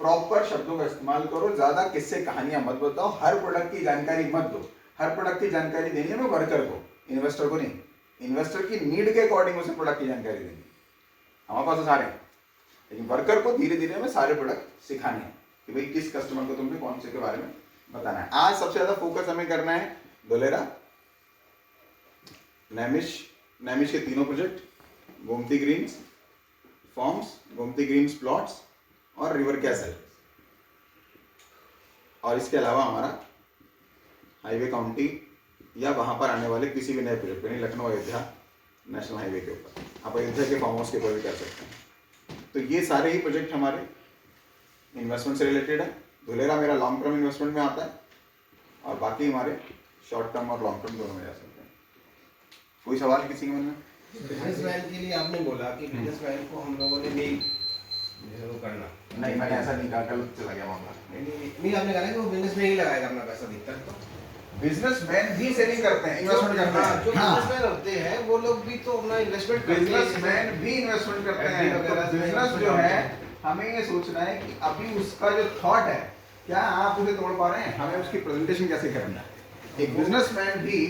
प्रॉपर शब्दों का इस्तेमाल करो, ज्यादा किस्से कहानियां मत बताओ, हर प्रोडक्ट की जानकारी मत दो। हर प्रोडक्ट की जानकारी देनी है मैं वर्कर को, इन्वेस्टर को नहीं। इन्वेस्टर की नीड के अकॉर्डिंग उसे प्रोडक्ट की जानकारी देनी, हमारे पास तो सारे हैं, लेकिन वर्कर को धीरे धीरे हमें सारे प्रोडक्ट सिखाने हैं कि भाई किस कस्टमर को तुमने कौन से के बारे में बताना है। आज सबसे ज्यादा फोकस हमें करना है धोलेरा, नैमिष के तीनों project, Gomti Greens Farms, Gomti Greens Plots और रिवर कैसल, और इसके अलावा हमारा हाईवे काउंटी या वहां पर आने वाले किसी भी नए प्रोजेक्ट, यानी लखनऊ अयोध्या नेशनल हाईवे के ऊपर, आप अयोध्या के फार्म हाउस के ऊपर भी कर सकते हैं। तो ये सारे ही प्रोजेक्ट हमारे इन्वेस्टमेंट से रिलेटेड है। धुलेरा मेरा लॉन्ग टर्म इन्वेस्टमेंट में आता है और बाकी हमारे शॉर्ट टर्म और लॉन्ग टर्म दोनों में जा सकते हैं। कोई सवाल किसी के मन में? बिजनेसमैन के लिए आपने बोला कि बिजनेसमैन को हम लोगों ने नहीं वो करना, नहीं, मैंने ऐसा नहीं कहा, गलत चला गया मामला। नहीं आपने कहा कि वो बिजनेस में ही लगाएगा अपना पैसा अधिकतर। तो बिजनेसमैन भी सेविंग करते हैं, इन्वेस्टमेंट करते हैं। जो बिजनेसमैन होते हैं वो लोग भी तो अपना इन्वेस्टमेंट करते हैं, बिजनेसमैन भी इन्वेस्टमेंट करते हैं। तो बिजनेस जो है हमें ये सोचना है कि अभी उसका जो थॉट है क्या आप उसे तोड़ पा रहे हैं, हमें उसकी प्रेजेंटेशन कैसे करना है। एक बिजनेसमैन भी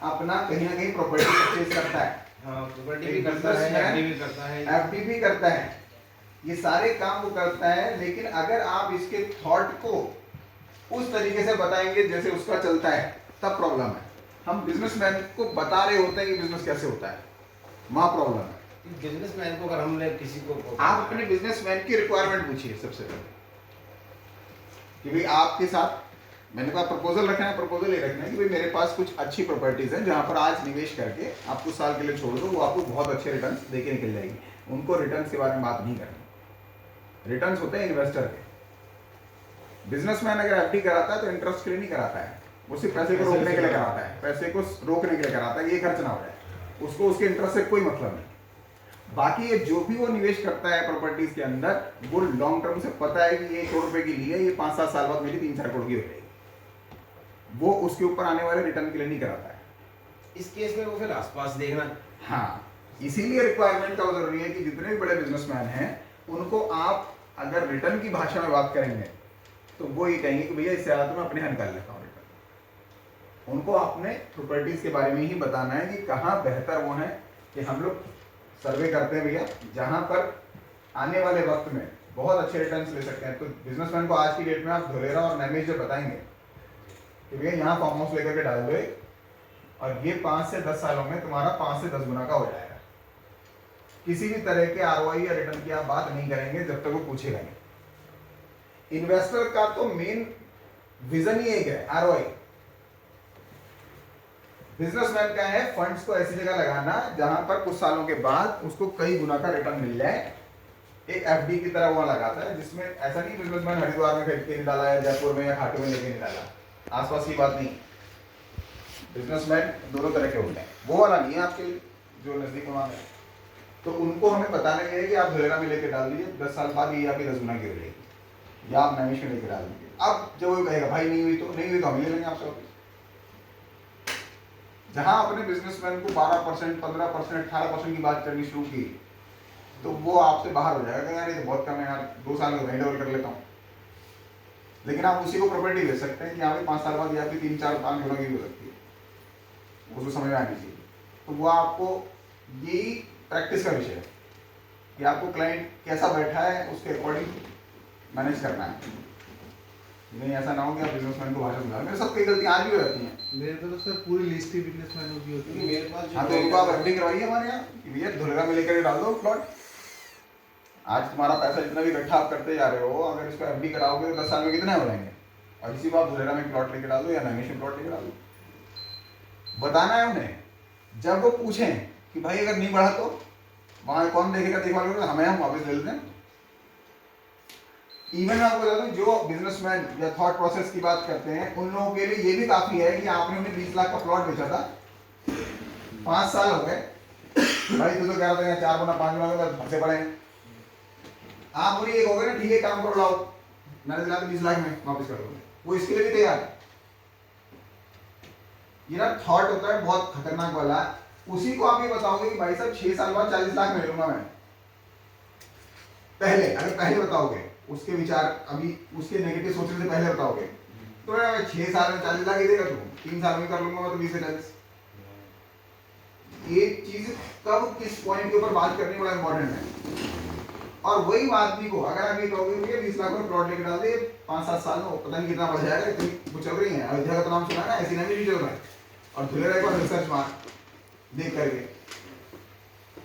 अपना कहीं ना कहीं प्रॉपर्टी परचेज करता है, हाँ प्रॉपर्टी भी करता है, एफडी भी करता है, एफडी भी करता है, ये सारे काम वो करता है। लेकिन अगर आप इसके थॉट को उस तरीके से बताएंगे जैसे उसका चलता है तब प्रॉब्लम है। हम बिजनेसमैन को बता रहे होते हैं कि बिजनेस कैसे होता है, वहां प्रॉब्लम है। बिजनेसमैन को अगर हमने किसी को आप अपने बिजनेसमैन की रिक्वायरमेंट पूछिए सबसे पहले कि भाई आपके साथ मैंने कहा प्रपोजल रखना है, प्रपोजल ये रखना है कि भाई मेरे पास कुछ अच्छी प्रॉपर्टीज हैं जहां पर आज निवेश करके आप कुछ साल के लिए छोड़ दो, वो आपको बहुत अच्छे रिटर्न्स देके निकल जाएगी। उनको रिटर्न्स के बारे में बात नहीं करनी, रिटर्न्स होते हैं इन्वेस्टर के। बिजनेसमैन अगर एफडी कराता है तो इंटरेस्ट के लिए नहीं कराता है, वो सिर्फ पैसे को रोकने के लिए कराता है, पैसे को रोकने के लिए कराता है, ये खर्च ना हो जाए, उसको उसके इंटरेस्ट से कोई मतलब नहीं। बाकी ये जो भी वो निवेश करता है प्रॉपर्टीज के अंदर, वो लॉन्ग टर्म से पता है कि ये 1 करोड़ रुपए की ली है, ये 5-7 साल बाद मेरी 3-4 करोड़ की हो जाएगी, वो उसके ऊपर आने वाले रिटर्न के लिए नहीं कराता है। इस केस में वो फिर आसपास देखना। हाँ, इसीलिए रिक्वायरमेंट का जरूरी है कि जितने भी बड़े बिजनेसमैन हैं उनको आप अगर रिटर्न की भाषा में बात करेंगे तो वो ये कहेंगे कि भैया इससे ज्यादा तो मैं अपने यहाँ निकाल लेता हूँ रिटर्न। उनको अपने प्रॉपर्टीज के बारे में ही बताना है कि कहाँ बेहतर वो है कि हम लोग सर्वे करते हैं भैया जहाँ पर आने वाले वक्त में बहुत अच्छे रिटर्न्स ले सकते हैं। तो बिजनेसमैन को आज की डेट में आप धोलेरा और नैमिष जो बताएंगे कि भैया यहाँ फार्म हाउस लेकर के डाल दो और ये 5 से 10 सालों में तुम्हारा 5 से 10 गुना का हो जाएगा। किसी भी तरह के आरओआई या रिटर्न की आप बात नहीं करेंगे जब तक वो पूछेगा नहीं। इन्वेस्टर का तो मेन विजन ही एक है, आरओआई। बिजनेसमैन का है फंड्स को ऐसी जगह लगाना जहां पर कुछ सालों के बाद उसको कई गुना का रिटर्न मिल जाए। एक एफडी की तरह वहां लगाता है, जिसमें ऐसा नहीं बिजनेसमैन हरिद्वार में खरीद के नहीं डाला है, जयपुर में या खाटू में लेके नहीं डाला, आसपास की बात नहीं। बिजनेसमैन दोनों तरह के होते हैं, वो वाला नहीं है आपके जो नजदीक वहां है। तो उनको हमें बताना ये है कि आप धोलेरा में लेके डाल दीजिए, 10 साल बाद ये आपकी 10 गुना की हो जाएगी, या आप नैमिष में लेके डाल दीजिए। अब जब वो कहेगा भाई नहीं हुई तो हम ले लेंगे आपसे वापस। जहां अपने बिजनेसमैन को 12%, 15%, 18% की बात करनी शुरू की तो वो आपसे बाहर हो जाएगा, यार ये तो बहुत कम है यार, 2 साल में वहीं डबल कर लेता हूँ। लेकिन आप उसी को प्रॉपर्टी दे सकते हैं कि यहाँ पे 5 साल बाद या फिर 3-4-5 गुना की भी हो सकती है, उसको समझ में आनी चाहिए। तो वो आपको यही प्रैक्टिस का विषय है कि आपको क्लाइंट कैसा बैठा है उसके अकॉर्डिंग मैनेज करना है। नहीं ऐसा ना हो कि आप बिजनेसमैन को भाषा सुना। मेरे साथ कई गलतियां आज भी हो जाती हैं। मेरे तो सर पूरी लिस्ट ही बिजनेसमैनों की होती है मेरे पास। हाँ तो उनको आप एफडी करवाइए हमारे यहाँ कि भैया धोलेरा में लेकर डाल दो प्लॉट। आज तुम्हारा पैसा जितना भी इकट्ठा आप करते जा रहे हो, अगर इसको एफडी कराओगे तो 10 साल में कितने हो जाएंगे, और इसी को आप धोलेरा में प्लॉट लेके डाल दो या नैमिष में प्लॉट लेके डाल दो। बताना है उन्हें, जब वो पूछें कि भाई अगर नहीं बढ़ा तो वहां कौन देखेगा, देखभाल करेगा, हमें हम वापस ले लेते हैं। इवन मैं आपको बता दूं, जो बिजनेसमैन या थॉट प्रोसेस की बात करते हैं उन लोगों के लिए ये भी काफी है कि आपने उन्हें 20 लाख का प्लॉट बेचा था, 5 साल हो गए भाई, तो कह रहा था 4 गुना 5 गुना में फंसे पड़े हैं। आप बोलिए एक हो गए ना, ठीक है काम करो, लाओ मैंने दिला 20 लाख में वापस कर दो, वो इसके लिए भी तैयार है। ये ना थॉट होता है बहुत खतरनाक वाला, उसी को आप ये बताओगे कि भाई साहब 6 साल बाद 40 लाख में लूंगा मैं, पहले अगर पहले बताओगे, उसके विचार अभी उसके नेगेटिव सोचने से पहले बताओगे तो यार 6 साल में 40 लाख ही देगा तू, 3 साल में कर लूंगा मैं तो 20 से 40। ये चीज कब किस पॉइंट के ऊपर बात करनी बड़ा इंपॉर्टेंट है। और वही आदमी को अगर आप ये कहोगे भैया 20 लाख में प्लॉट लेके डाल दे, 5-7 साल में पता नहीं कितना बढ़ जाएगा, इतनी वो चल रही है अयोध्या का तो नाम सुना है ना, ऐसी नहीं चल रहा है, और धुलेरा एक बार रिसर्च मार देख करके,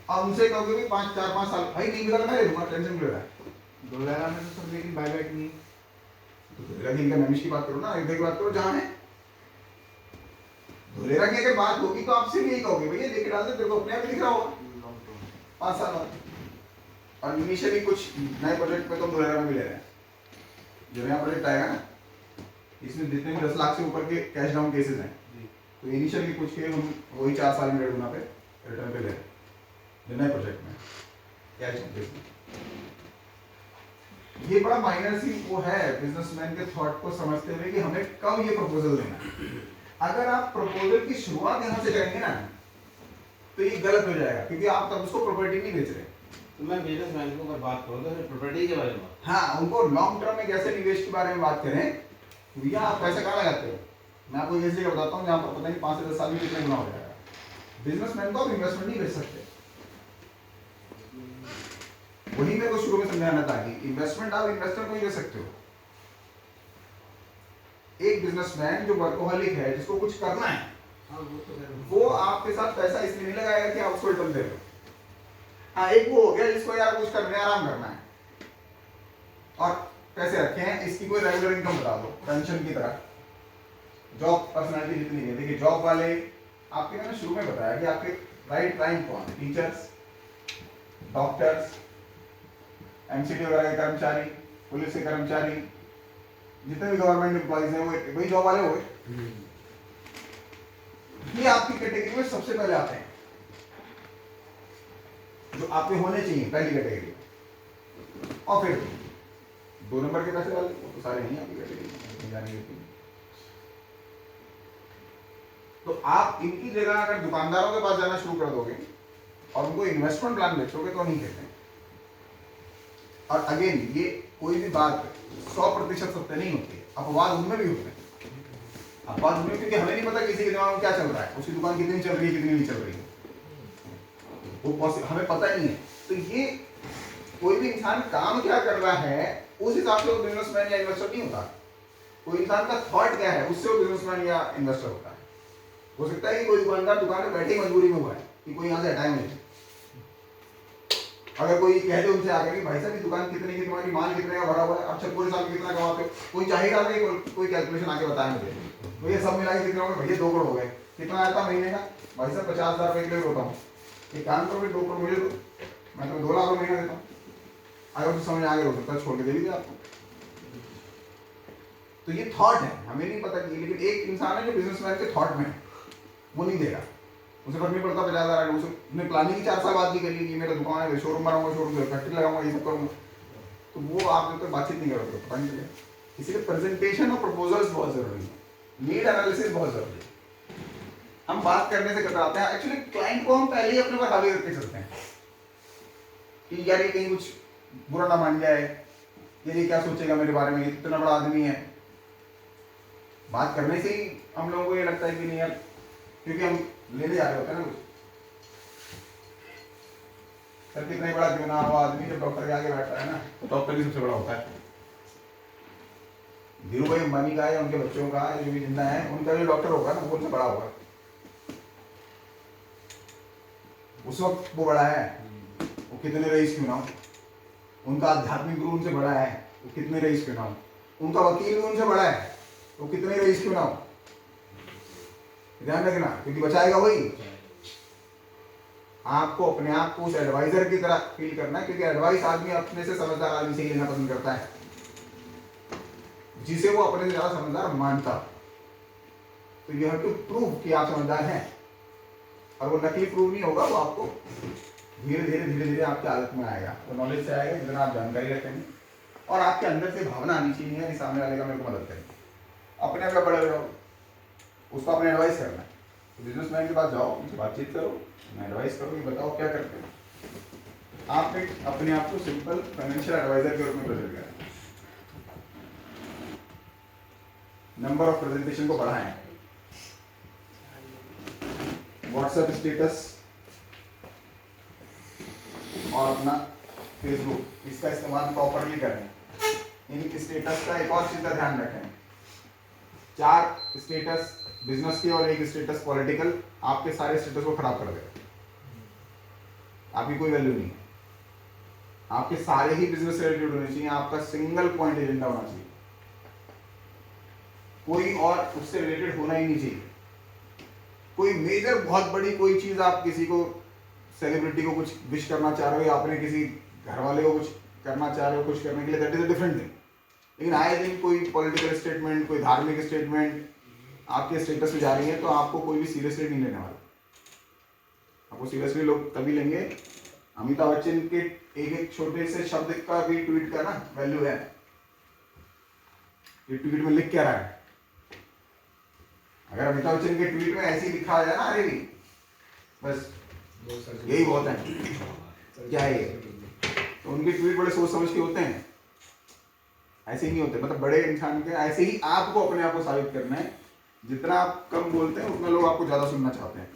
और उनसे कहोगे भी 4-5 साल भाई नहीं बिगड़ मैं ले लूंगा, टेंशन क्यों है। धुलेरा में तो सब लेकिन बायबैक नहीं, तो धुलेरा की इनका नमिश की बात करो ना, अयोध्या की बात करो जहाँ है। धुलेरा की अगर बात होगी तो आपसे भी यही कहोगे भैया लेके डाल दे, तेरे को अपने आप ही दिख रहा होगा 5 साल बाद। और इनिशियली कुछ नए प्रोजेक्ट पे तो धुलेरा में भी ले रहे हैं, जो नया प्रोजेक्ट आएगा ना इसमें जितने भी 10 लाख से ऊपर के कैश डाउन केसेस हैं, तो इनिशियली कुछ के हम वही 4 साल में 1.5 गुना पे रिटर्न पे ले रहे हैं, जो नए प्रोजेक्ट में कैश डाउन केस में। ये बड़ा माइनर सी वो है बिजनेसमैन के थॉट को समझते हुए कि हमें कब ये प्रपोजल देना है। अगर आप प्रपोजल की शुरुआत यहाँ से करेंगे ना तो ये गलत हो जाएगा, क्योंकि आप तब उसको प्रॉपर्टी नहीं बेच रहे। तो मैं बिजनेसमैन को अगर बात करूँ तो प्रॉपर्टी के बारे में, हाँ, उनको लॉन्ग टर्म में कैसे निवेश के बारे में बात करें, भैया आप पैसे कहाँ लगाते हो, मैं आपको ये जगह बताता हूँ जहाँ पर पता नहीं 5 से 10 साल में कितने गुना हो जाएगा। बिजनेसमैन को आप इन्वेस्टमेंट नहीं बेच सकते, वही मेरे को शुरू में समझाना था कि इन्वेस्टमेंट आप इन्वेस्टर को ही दे सकते हो। एक बिजनेसमैन जो वर्कोहलिक है, जिसको कुछ करना है, वो आपके साथ पैसा इसलिए नहीं लगाएगा कि आप उसको रिटर्न दे रहे हो। हाँ, एक वो हो गया जिसको यार कुछ करना है, आराम करना है और पैसे रखे हैं, इसकी कोई रेगुलर इनकम बता दो पेंशन की तरह। जॉब पर्सनैलिटी जितनी है, देखिए जॉब वाले आपके मैंने शुरू में बताया कि आपके राइट क्लाइंट कौन है, टीचर्स, डॉक्टर्स, एमसीडी वगैरह के कर्मचारी, पुलिस के कर्मचारी, जितने भी गवर्नमेंट एम्प्लॉइज हैं वो वही जॉब वाले हो गए। ये आपकी कैटेगरी में सबसे पहले आते हैं, जो आपके होने चाहिए पहली कैटेगरी। और फिर 2 नंबर के पैसे वाले तो सारे नहीं आपकी कैटेगरी जानेंगे। तो आप इनकी जगह अगर दुकानदारों के पास जाना शुरू कर दोगे और उनको इन्वेस्टमेंट प्लान बेचोगे तो नहीं कहते। और अगेन ये कोई भी बात 100% सत्य नहीं होती, अपवाद उनमें भी होते हैं। अपवाद उनमें क्योंकि हमें नहीं पता किसी के दिमाग में क्या चल रहा है, उसकी दुकान कितनी चल रही है कितनी नहीं चल रही है, वो हमें पता ही नहीं है। तो ये कोई भी इंसान काम क्या कर रहा है उस हिसाब से वो बिजनेसमैन या इन्वेस्टर नहीं होता। कोई इंसान का थॉट क्या है उससे वो बिजनेसमैन या इन्वेस्टर होता है। हो सकता है कि कोई दुकानदार दुकान में बैठे ही मजबूरी में हुआ है कि कोई यहाँ से हटाए मुझे। अगर कोई कह दे उनसे आगे कि भाई साहब दुकान कितने की, तुम्हारी माल कितने का भरा हुआ है, अच्छा पूरे साल कितना कमाते हो, कोई चाहेगा कि कोई कैलकुलेशन आके बताए मुझे, तो ये सब मिला के कितने हो गए भैया 2 करोड़ हो गए, कितना आया था महीने का, भाई साहब 50,000 रुपये के लिए होता हूँ, एक काम करोगे 2 करोड़ मुझे दो, मैं तुम्हें 2 लाख रुपये महीना देता हूँ। अगर तो समझ आगे हो सकता है छोड़ के दे दीजिए आपको। तो ये थॉट है, हमें नहीं पता कि, लेकिन एक इंसान है जो बिजनेसमैन के थॉट में है वो नहीं देगा, उसे फर्क नहीं पड़ता 50,000 उसने प्लानिंग ही 4 साल बाद की करी कि मेरा दुकान है, शोरूम बनाऊंगा, शोरूम फैक्ट्री लगाऊंगा, ये सब करूंगा, तो वो आप जब तक बातचीत नहीं करोगे पता नहीं चलेगा। इसीलिए प्रेजेंटेशन और प्रपोजल्स बहुत जरूरी है, नीड एनालिसिस बहुत जरूरी है। हम बात करने से कतराते हैं, एक्चुअली क्लाइंट को हम पहले ही अपने पर हावी करके चलते हैं कि यार ये कहीं कुछ बुरा ना मान जाए, ये क्या सोचेगा मेरे बारे में, ये इतना बड़ा आदमी है। बात करने से ही हम लोगों को ये लगता है कि नहीं यार, क्योंकि हम लेने जा रहे होते हैं ना कुछ। सर कितना बड़ा क्यों ना हो आदमी, जब डॉक्टर के आगे बैठता है ना तो डॉक्टर ही सबसे बड़ा होता है। धीरू भाई अंबानी का है, उनके बच्चों का है, जो भी जिंदा है, उनका जो डॉक्टर होगा ना वो उनसे बड़ा होगा। उस वक्त वो बड़ा है, वो कितने रईस क्यों ना हो, उनका आध्यात्मिक गुरु उनसे बड़ा है, वो कितने रईस क्यों ना हो, उनका वकील भी उनसे बड़ा है, वो कितने रईस क्यों ना हो। ध्यान रखना, क्योंकि बचाएगा वही। आपको अपने आप को उस एडवाइजर की तरह फील करना है, क्योंकि एडवाइस आदमी अपने से समझदार आदमी से ही लेना पसंद करता है, जिसे वो अपने से ज्यादा समझदार मानता। तो यू हैव टू प्रूव कि आप समझदार हैं, और वो नकली प्रूव नहीं होगा, वो आपको धीरे धीरे आपकी आदत में आएगा। तो नॉलेज से आएगा जितना आप जानकारी रखेंगे, और आपके अंदर से भावना आनी चाहिए कि सामने वाले का मेरे को मदद करें। अपने आप बड़े बड़े उसको अपने एडवाइस करना है, बिजनेसमैन के पास जाओ, उनसे बातचीत करो, एडवाइस करो, ये बताओ क्या करते हैं। आप एक अपने आप को सिंपल फाइनेंशियल एडवाइजर के रूप में प्रेजेंट करें। नंबर ऑफ प्रेजेंटेशन को बढ़ाएं। व्हाट्सएप स्टेटस और अपना फेसबुक, इसका इस्तेमाल प्रॉपरली करें। इन स्टेटस का एक और चीज का ध्यान रखें, 4 स्टेटस बिजनेस के और 1 स्टेटस पॉलिटिकल आपके सारे स्टेटस को खराब कर देगा। आपकी कोई वैल्यू नहीं है। आपके सारे ही बिजनेस से रिलेटेड होने चाहिए, आपका सिंगल पॉइंट एजेंडा होना चाहिए, कोई और उससे रिलेटेड होना ही नहीं चाहिए। कोई मेजर बहुत बड़ी कोई चीज आप किसी को, सेलिब्रिटी को कुछ विश करना चाह रहे हो, या अपने किसी घर वाले को कुछ करना चाह रहे हो, कुछ करने के लिए, that is a different thing. लेकिन आए दिन कोई पॉलिटिकल स्टेटमेंट, कोई धार्मिक स्टेटमेंट आपके स्टेटस में जा रही है, तो आपको कोई भी सीरियसली नहीं लेने वाला। आपको सीरियसली लोग तभी लेंगे, अमिताभ बच्चन के एक छोटे से शब्द का भी ट्वीट का ना वैल्यू है। ये ट्वीट में लिख क्या रहा है? अगर अमिताभ बच्चन के ट्वीट में ऐसे ही लिखा आ जाए ना, अरे भी बस यही बहुत है, क्या है ये? तो उनके ट्वीट बड़े सोच समझ के होते हैं, ऐसे ही नहीं होते। मतलब बड़े इंसान के ऐसे ही आपको अपने आप को साबित करना है। जितना आप कम बोलते हैं उतना लोग आपको ज्यादा सुनना चाहते हैं।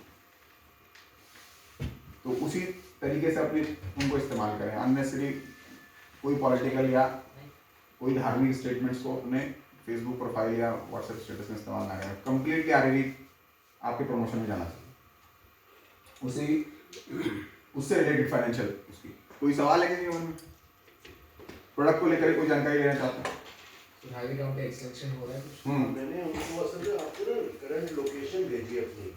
तो उसी तरीके से अपने उनको इस्तेमाल करें। अननेसेसरी कोई पॉलिटिकल या कोई धार्मिक स्टेटमेंट्स को अपने फेसबुक प्रोफाइल या व्हाट्सएप स्टेटस में इस्तेमाल ना करें। कंप्लीटली आरएवी आपके प्रमोशन में जाना चाहिए, उससे रिलेटेड फाइनेंशियल उसकी कोई सवाल है कि नहीं? मन प्रोडक्ट को लेकर कोई जानकारी लेना चाहते हैं? हाईवे काउंटर एक्सटेंशन हो रहा है कुछ? मैंने उनको असल में आपको ना करंट लोकेशन भेजी अपनी,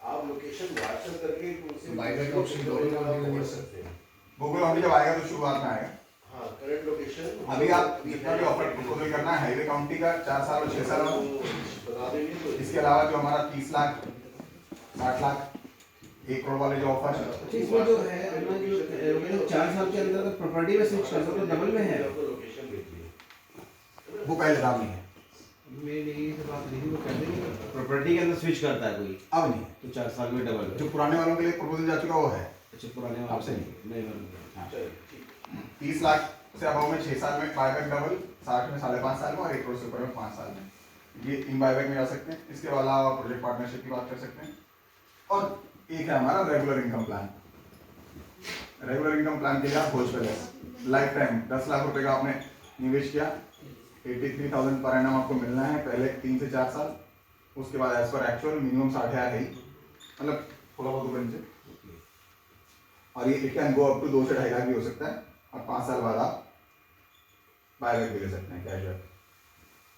आप लोकेशन व्हाट्सएप करके उनसे बायबैक ऑप्शन कर सकते हैं। गूगल ऑन जब आएगा तो शुरुआत में आएगा। हाँ, करंट लोकेशन अभी आप जितना भी ऑफर प्रपोजल करना है हाईवे काउंटी का 4 साल और 6 साल में, बता देंगे तो इसके अलावा जो हमारा 30 लाख 60 लाख 1 करोड़ वाले जो ऑफर है, इसमें जो है अपना जो 4 साल के अंदर अगर प्रॉपर्टी में स्विच कर दो तो डबल में है। लोकेशन भेजिए। वो पहले दाम नहीं है, मेरी ये बात नहीं, वो कर देंगे प्रॉपर्टी के अंदर स्विच करता है कोई अब नहीं है। तो 4 साल में डबल। जो पुराने वालों के लिए प्रपोजल जा चुका वो है। अच्छा, पुराने आपसे नहीं। नहीं मालूम। हाँ। चलिए, ठीक। 30 लाख से अभाव में 6 साल में बायबैक डबल, 60 में 5.5 साल में और 1 करोड़ से ऊपर में 5 साल में, ये इन बायबैक में जा सकते हैं। इसके अलावा प्रोजेक्ट पार्टनरशिप की बात कर सकते हैं। और एक है हमारा regular income plan. Regular income plan के लिए आप भोज पैलेस लाइफ टाइम 10 लाख रुपए का आपने निवेश किया, 83,000 पर एनम आपको मिलना है पहले 3 से 4 साल। उसके बाद एज पर एक्चुअल मिनिमम 60,000 है ही, मतलब थोड़ा बहुत ऊपर नीचे। और ये it can go up to 2 से 2.5 लाख भी हो सकता है। और 5 साल बाद आप बायबैक भी ले सकते हैं कैश बैक।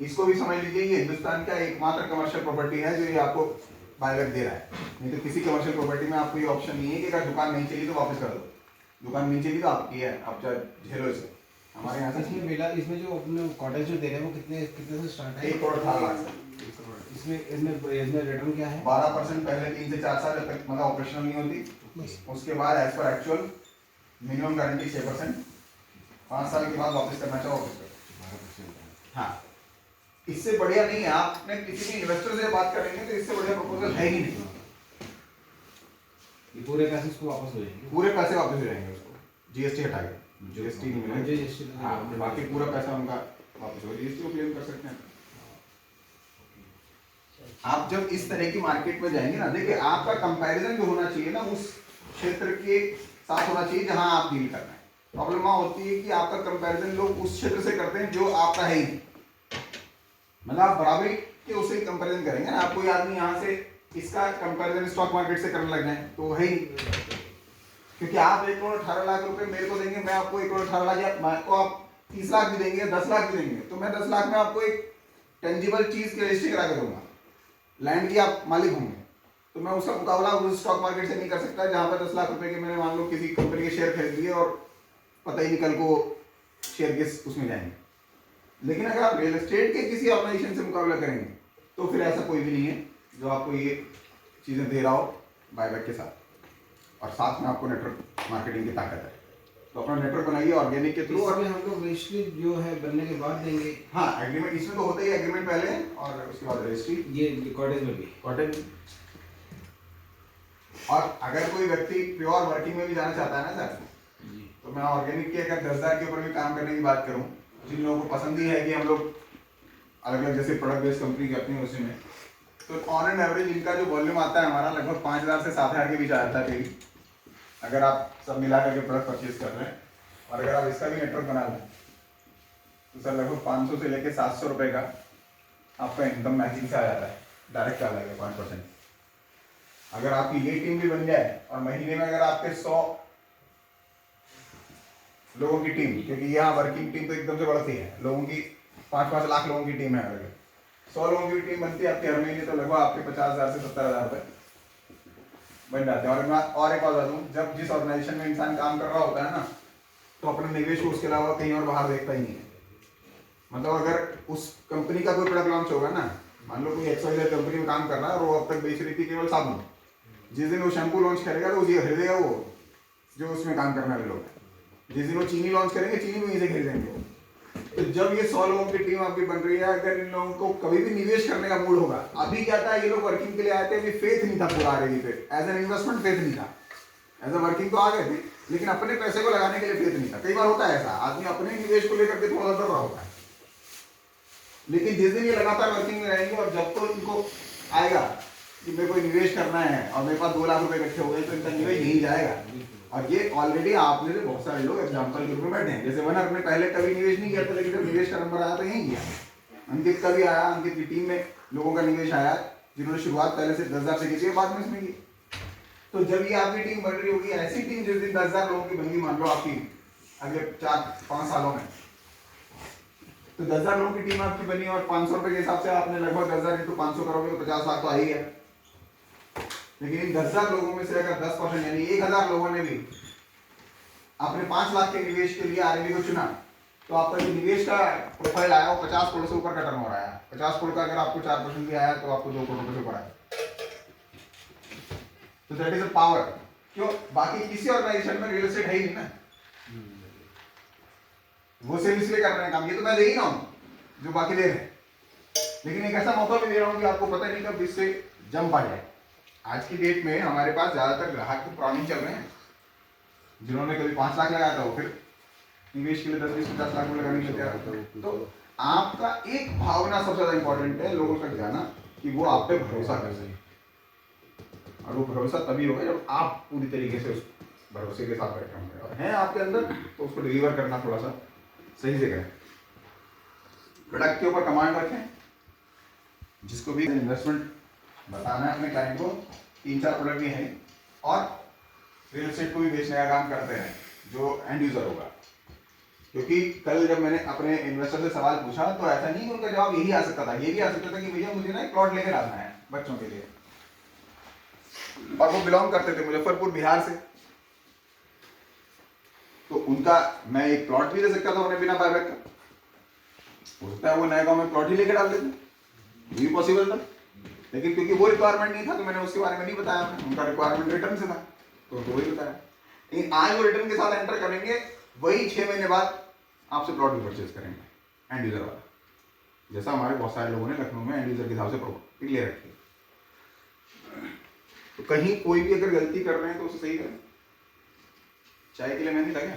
इसको भी समझ लीजिए, ये हिंदुस्तान का एकमात्र कमर्शियल प्रॉपर्टी है जो ये आपको बायबैक दे रहा है। नहीं तो किसी कमर्शियल प्रॉपर्टी में आपको ये ऑप्शन नहीं है कि अगर दुकान नहीं चली तो वापस कर दो, दुकान नहीं चली तो आपकी है, आप चाहे झेलो इसे। हमारे यहाँ से इसमें बिला इसमें जो अपने कॉटेज जो दे रहे हैं वो कितने से स्टार्ट है? 1 करोड़ 18 लाख से। इसमें रिटर्न क्या है? 12% पहले 3 से 4 साल जब तक मतलब ऑपरेशनल नहीं होती, उसके बाद as per actual minimum guarantee 6%, 5 साल के बाद वापस करना चाहो वापस करो। हाँ, इससे बढ़िया नहीं है। आपने किसी भी इन्वेस्टर से बात करेंगे तो इससे बढ़िया प्रपोजल है ही नहीं। ये पूरे पैसे उसको वापस हो जाएंगे? पूरे पैसे वापस हो जाएंगे उसको, जीएसटी हटा के, जीएसटी नहीं मिलेगा। जीएसटी हाँ, बाकी पूरा पैसा उनका वापस होगा, जीएसटी को क्लेम कर सकते हैं। आप जब इस तरह की मार्केट में जाएंगे ना, देखिए आपका कंपैरिजन जो होना चाहिए ना उस क्षेत्र के साथ होना चाहिए जहां आप डील कर रहे हैं। प्रॉब्लम वहां होती है कि आपका कंपैरिजन लोग उस क्षेत्र से करते हैं जो आपका है ही नहीं। मतलब आप बराबरी के उससे कंपैरिजन करेंगे ना, आप कोई आदमी यहाँ से इसका कंपैरिजन स्टॉक मार्केट से करने लग जाए तो है ही, क्योंकि आप 1 करोड़ 18 लाख रुपए मेरे को देंगे, मैं आपको 1 करोड़ 18 लाख, या आपको आप 30 लाख भी देंगे, 10 लाख भी देंगे, तो मैं 10 लाख में आपको एक टेंजिबल चीज की रजिस्ट्री करा के दूंगा, लैंड की आप मालिक होंगे। तो मैं उसका मुकाबला उस स्टॉक मार्केट से नहीं कर सकता जहां पर 10 लाख रुपए के मैंने मान लो किसी कंपनी के शेयर खरीद लिए और पता ही नहीं कल को शेयर किस उसमें जाएंगे। लेकिन अगर आप रियल एस्टेट के किसी ऑर्गेनाइजेशन से मुकाबला करेंगे तो फिर ऐसा कोई भी नहीं है जो आपको ये चीज़ें दे रहा हो बायबैक के साथ, और साथ में आपको नेटवर्क मार्केटिंग की ताकत है। तो अपना नेटवर्क बनाइए ऑर्गेनिक के थ्रू, और इसमें हम लोग रजिस्ट्री जो है बनने के बाद देंगे। हाँ, एग्रीमेंट इसमें तो होता ही एग्रीमेंट पहले और उसके बाद रजिस्ट्री। ये कॉटेज में भी कॉटेज और अगर कोई व्यक्ति प्योर वर्किंग में भी जाना चाहता है ना सर, तो मैं ऑर्गेनिक के अगर 10,000 के ऊपर भी काम करने की बात करूं, जिन लोगों को पसंद ही है कि हम लोग अलग अलग जैसे प्रोडक्ट बेस्ड कंपनी की अपनी उसी में, तो ऑन एन एवरेज इनका जो वॉल्यूम आता है हमारा लगभग 5,000 से 7,000 के बीच आता है डेली, अगर आप सब मिला करके प्रोडक्ट परचेज कर रहे हैं। और अगर आप इसका भी नेटवर्क बना लें तो सर लगभग 500 से लेकर 700 रुपये का आपका इनकम मैचिंग से आ जाता है, डायरेक्ट आ जाएगा 5%। अगर आपकी ये टीम भी बन जाए और महीने में अगर आपके 100 लोगों की टीम, क्योंकि यहाँ वर्किंग टीम तो एकदम से बढ़ती है, लोगों की 5-5 लाख लोगों की टीम है, अगर 100 लोगों की टीम बनती है आपके हर महीने, तो लगभग आपके 50,000 से 70,000 रुपये बन जाते हैं। और मैं और एक बात बता दूँ, जब जिस ऑर्गेनाइजेशन में इंसान काम कर रहा होता है ना, तो अपने निवेश को उसके अलावा कहीं और बाहर देखता ही नहीं है। मतलब अगर उस कंपनी का कोई प्रोडक्ट लॉन्च होगा ना, मान लो कोई XYZ कंपनी में काम कर रहा है और वो अब तक बेच रही थी केवल साबुन, जिस दिन वो शैम्पू लॉन्च करेगा तो उसी खरीदेगा वो जो उसमें काम करने वाले लोग। जिस दिन वो चीनी लॉन्च करेंगे, चीनी में इसे खरीदेंगे। तो जब ये 100 लोगों की टीम आपकी बन रही है, अगर इन लोगों को कभी भी निवेश करने का मूड होगा, अभी क्या था, ये लोग वर्किंग के लिए आए थे, अभी फेथ नहीं था पूरा आगे पे, एज एन इन्वेस्टमेंट फेथ नहीं था, एज ए वर्किंग तो आ गए थे, लेकिन अपने पैसे को लगाने के लिए फेथ नहीं था। कई बार होता है ऐसा, आदमी अपने निवेश को लेकर के थोड़ा डर रहा होता है, लेकिन जिस दिन ये लगातार वर्किंग में रहेंगे और जब तो इनको आएगा कि मेरे को निवेश करना है और मेरे पास 2 लाख रुपए इकट्ठे हो गए, तो इनका निवेश यही जाएगा। और ये ऑलरेडी आपने से बहुत सारे लोग एग्जाम्पल के रूप में बैठे हैं, जैसे वनर ने पहले कभी निवेश नहीं किया था, लेकिन जब निवेश का नंबर आया तो यही किया। अंकित का भी आया, अंकित की टीम में लोगों का निवेश आया जिन्होंने शुरुआत पहले से 10,000 से की थी, बाद में इसमें की। तो जब ये आपकी टीम बढ़ रही होगी, ऐसी टीम जिस दिन 10,000 लोगों की बनेगी, मान लो आपकी अगले 4-5 सालों में, तो 10,000 लोगों की टीम आपकी बनी और 500 रुपए के हिसाब से आपने लगभग 10,000 इंटू 500 करोगे तो 50 लाख तो आ ही है। लेकिन इन 10,000 लोगों में से अगर 10% यानी 1,000 लोगों ने भी आपने 5 लाख के निवेश के लिए आरएमबी को चुना, तो आपका जो निवेश का प्रोफाइल आया वो 50 करोड़ से ऊपर का टर्नओवर आया। 50 करोड़ का अगर आपको 4% भी आया तो आपको 2 करोड़ रुपए से ऊपर आया। तो दैट इज अ पावर। क्यों? बाकी किसी ऑर्गेनाइजेशन में रियल एस्टेट है ही नहीं ना, वो सिर्फ इसलिए कर रहे हैं काम, ये तो मैं दे ही रहा हूं जो बाकी दे रहे हैं, लेकिन एक ऐसा मौका भी दे रहा हूं कि आपको पता नहीं कब इससे जंप आ जाए। आज की डेट में हमारे पास ज्यादातर ग्राहक तो पुराने चल रहे हैं, जिन्होंने कभी 5 लाख लगाया था वो फिर निवेश के लिए 10-20-50 लाख में लगाने के लिए तैयार होता है। तो आपका एक भावना सबसे ज्यादा इंपॉर्टेंट है, लोगों तक जाना कि वो आप पे भरोसा कर सके, और वो भरोसा तभी होगा जब आप पूरी तरीके से उस भरोसे के साथ बैठे होंगे और हैं आपके अंदर, तो उसको डिलीवर करना थोड़ा सा सही से करें। प्रोडक्ट के ऊपर कमांड रखें। जिसको भी इन्वेस्टमेंट बताना है अपने क्लाइंट को, 3-4 प्रोडक्ट भी हैं और रियल एस्टेट को भी बेचने का काम करते हैं जो एंड यूजर होगा। क्योंकि कल जब मैंने अपने इन्वेस्टर से सवाल पूछा तो ऐसा नहीं कि उनका जवाब यही आ सकता था, ये भी आ सकता था कि भैया मुझे ना एक प्लॉट लेकर आना है बच्चों के लिए, और वो बिलोंग करते थे मुजफ्फरपुर बिहार से, तो उनका मैं एक प्लॉट भी दे सकता था उन्हें बिना बायबैक का, हो सकता है वो नए गांव में प्लॉट ही लेकर डाल देते, ये भी पॉसिबल था। लेकिन क्योंकि वो रिक्वायरमेंट नहीं था तो मैंने उसके बारे में नहीं बताया, उनका रिक्वायरमेंट रिटर्न से था तो उनको वही बताया। लेकिन आज वो रिटर्न के साथ एंटर करेंगे, वही 6 महीने बाद आपसे प्लॉट भी परचेज करेंगे एंड यूजर वाला, जैसा हमारे बहुत सारे लोगों ने लखनऊ में एंड यूजर के हिसाब से प्रॉपर्टी ले रखी है। तो कहीं कोई भी अगर गलती कर रहे हैं तो उसे सही करें। चाय के लिए मैं नहीं लगा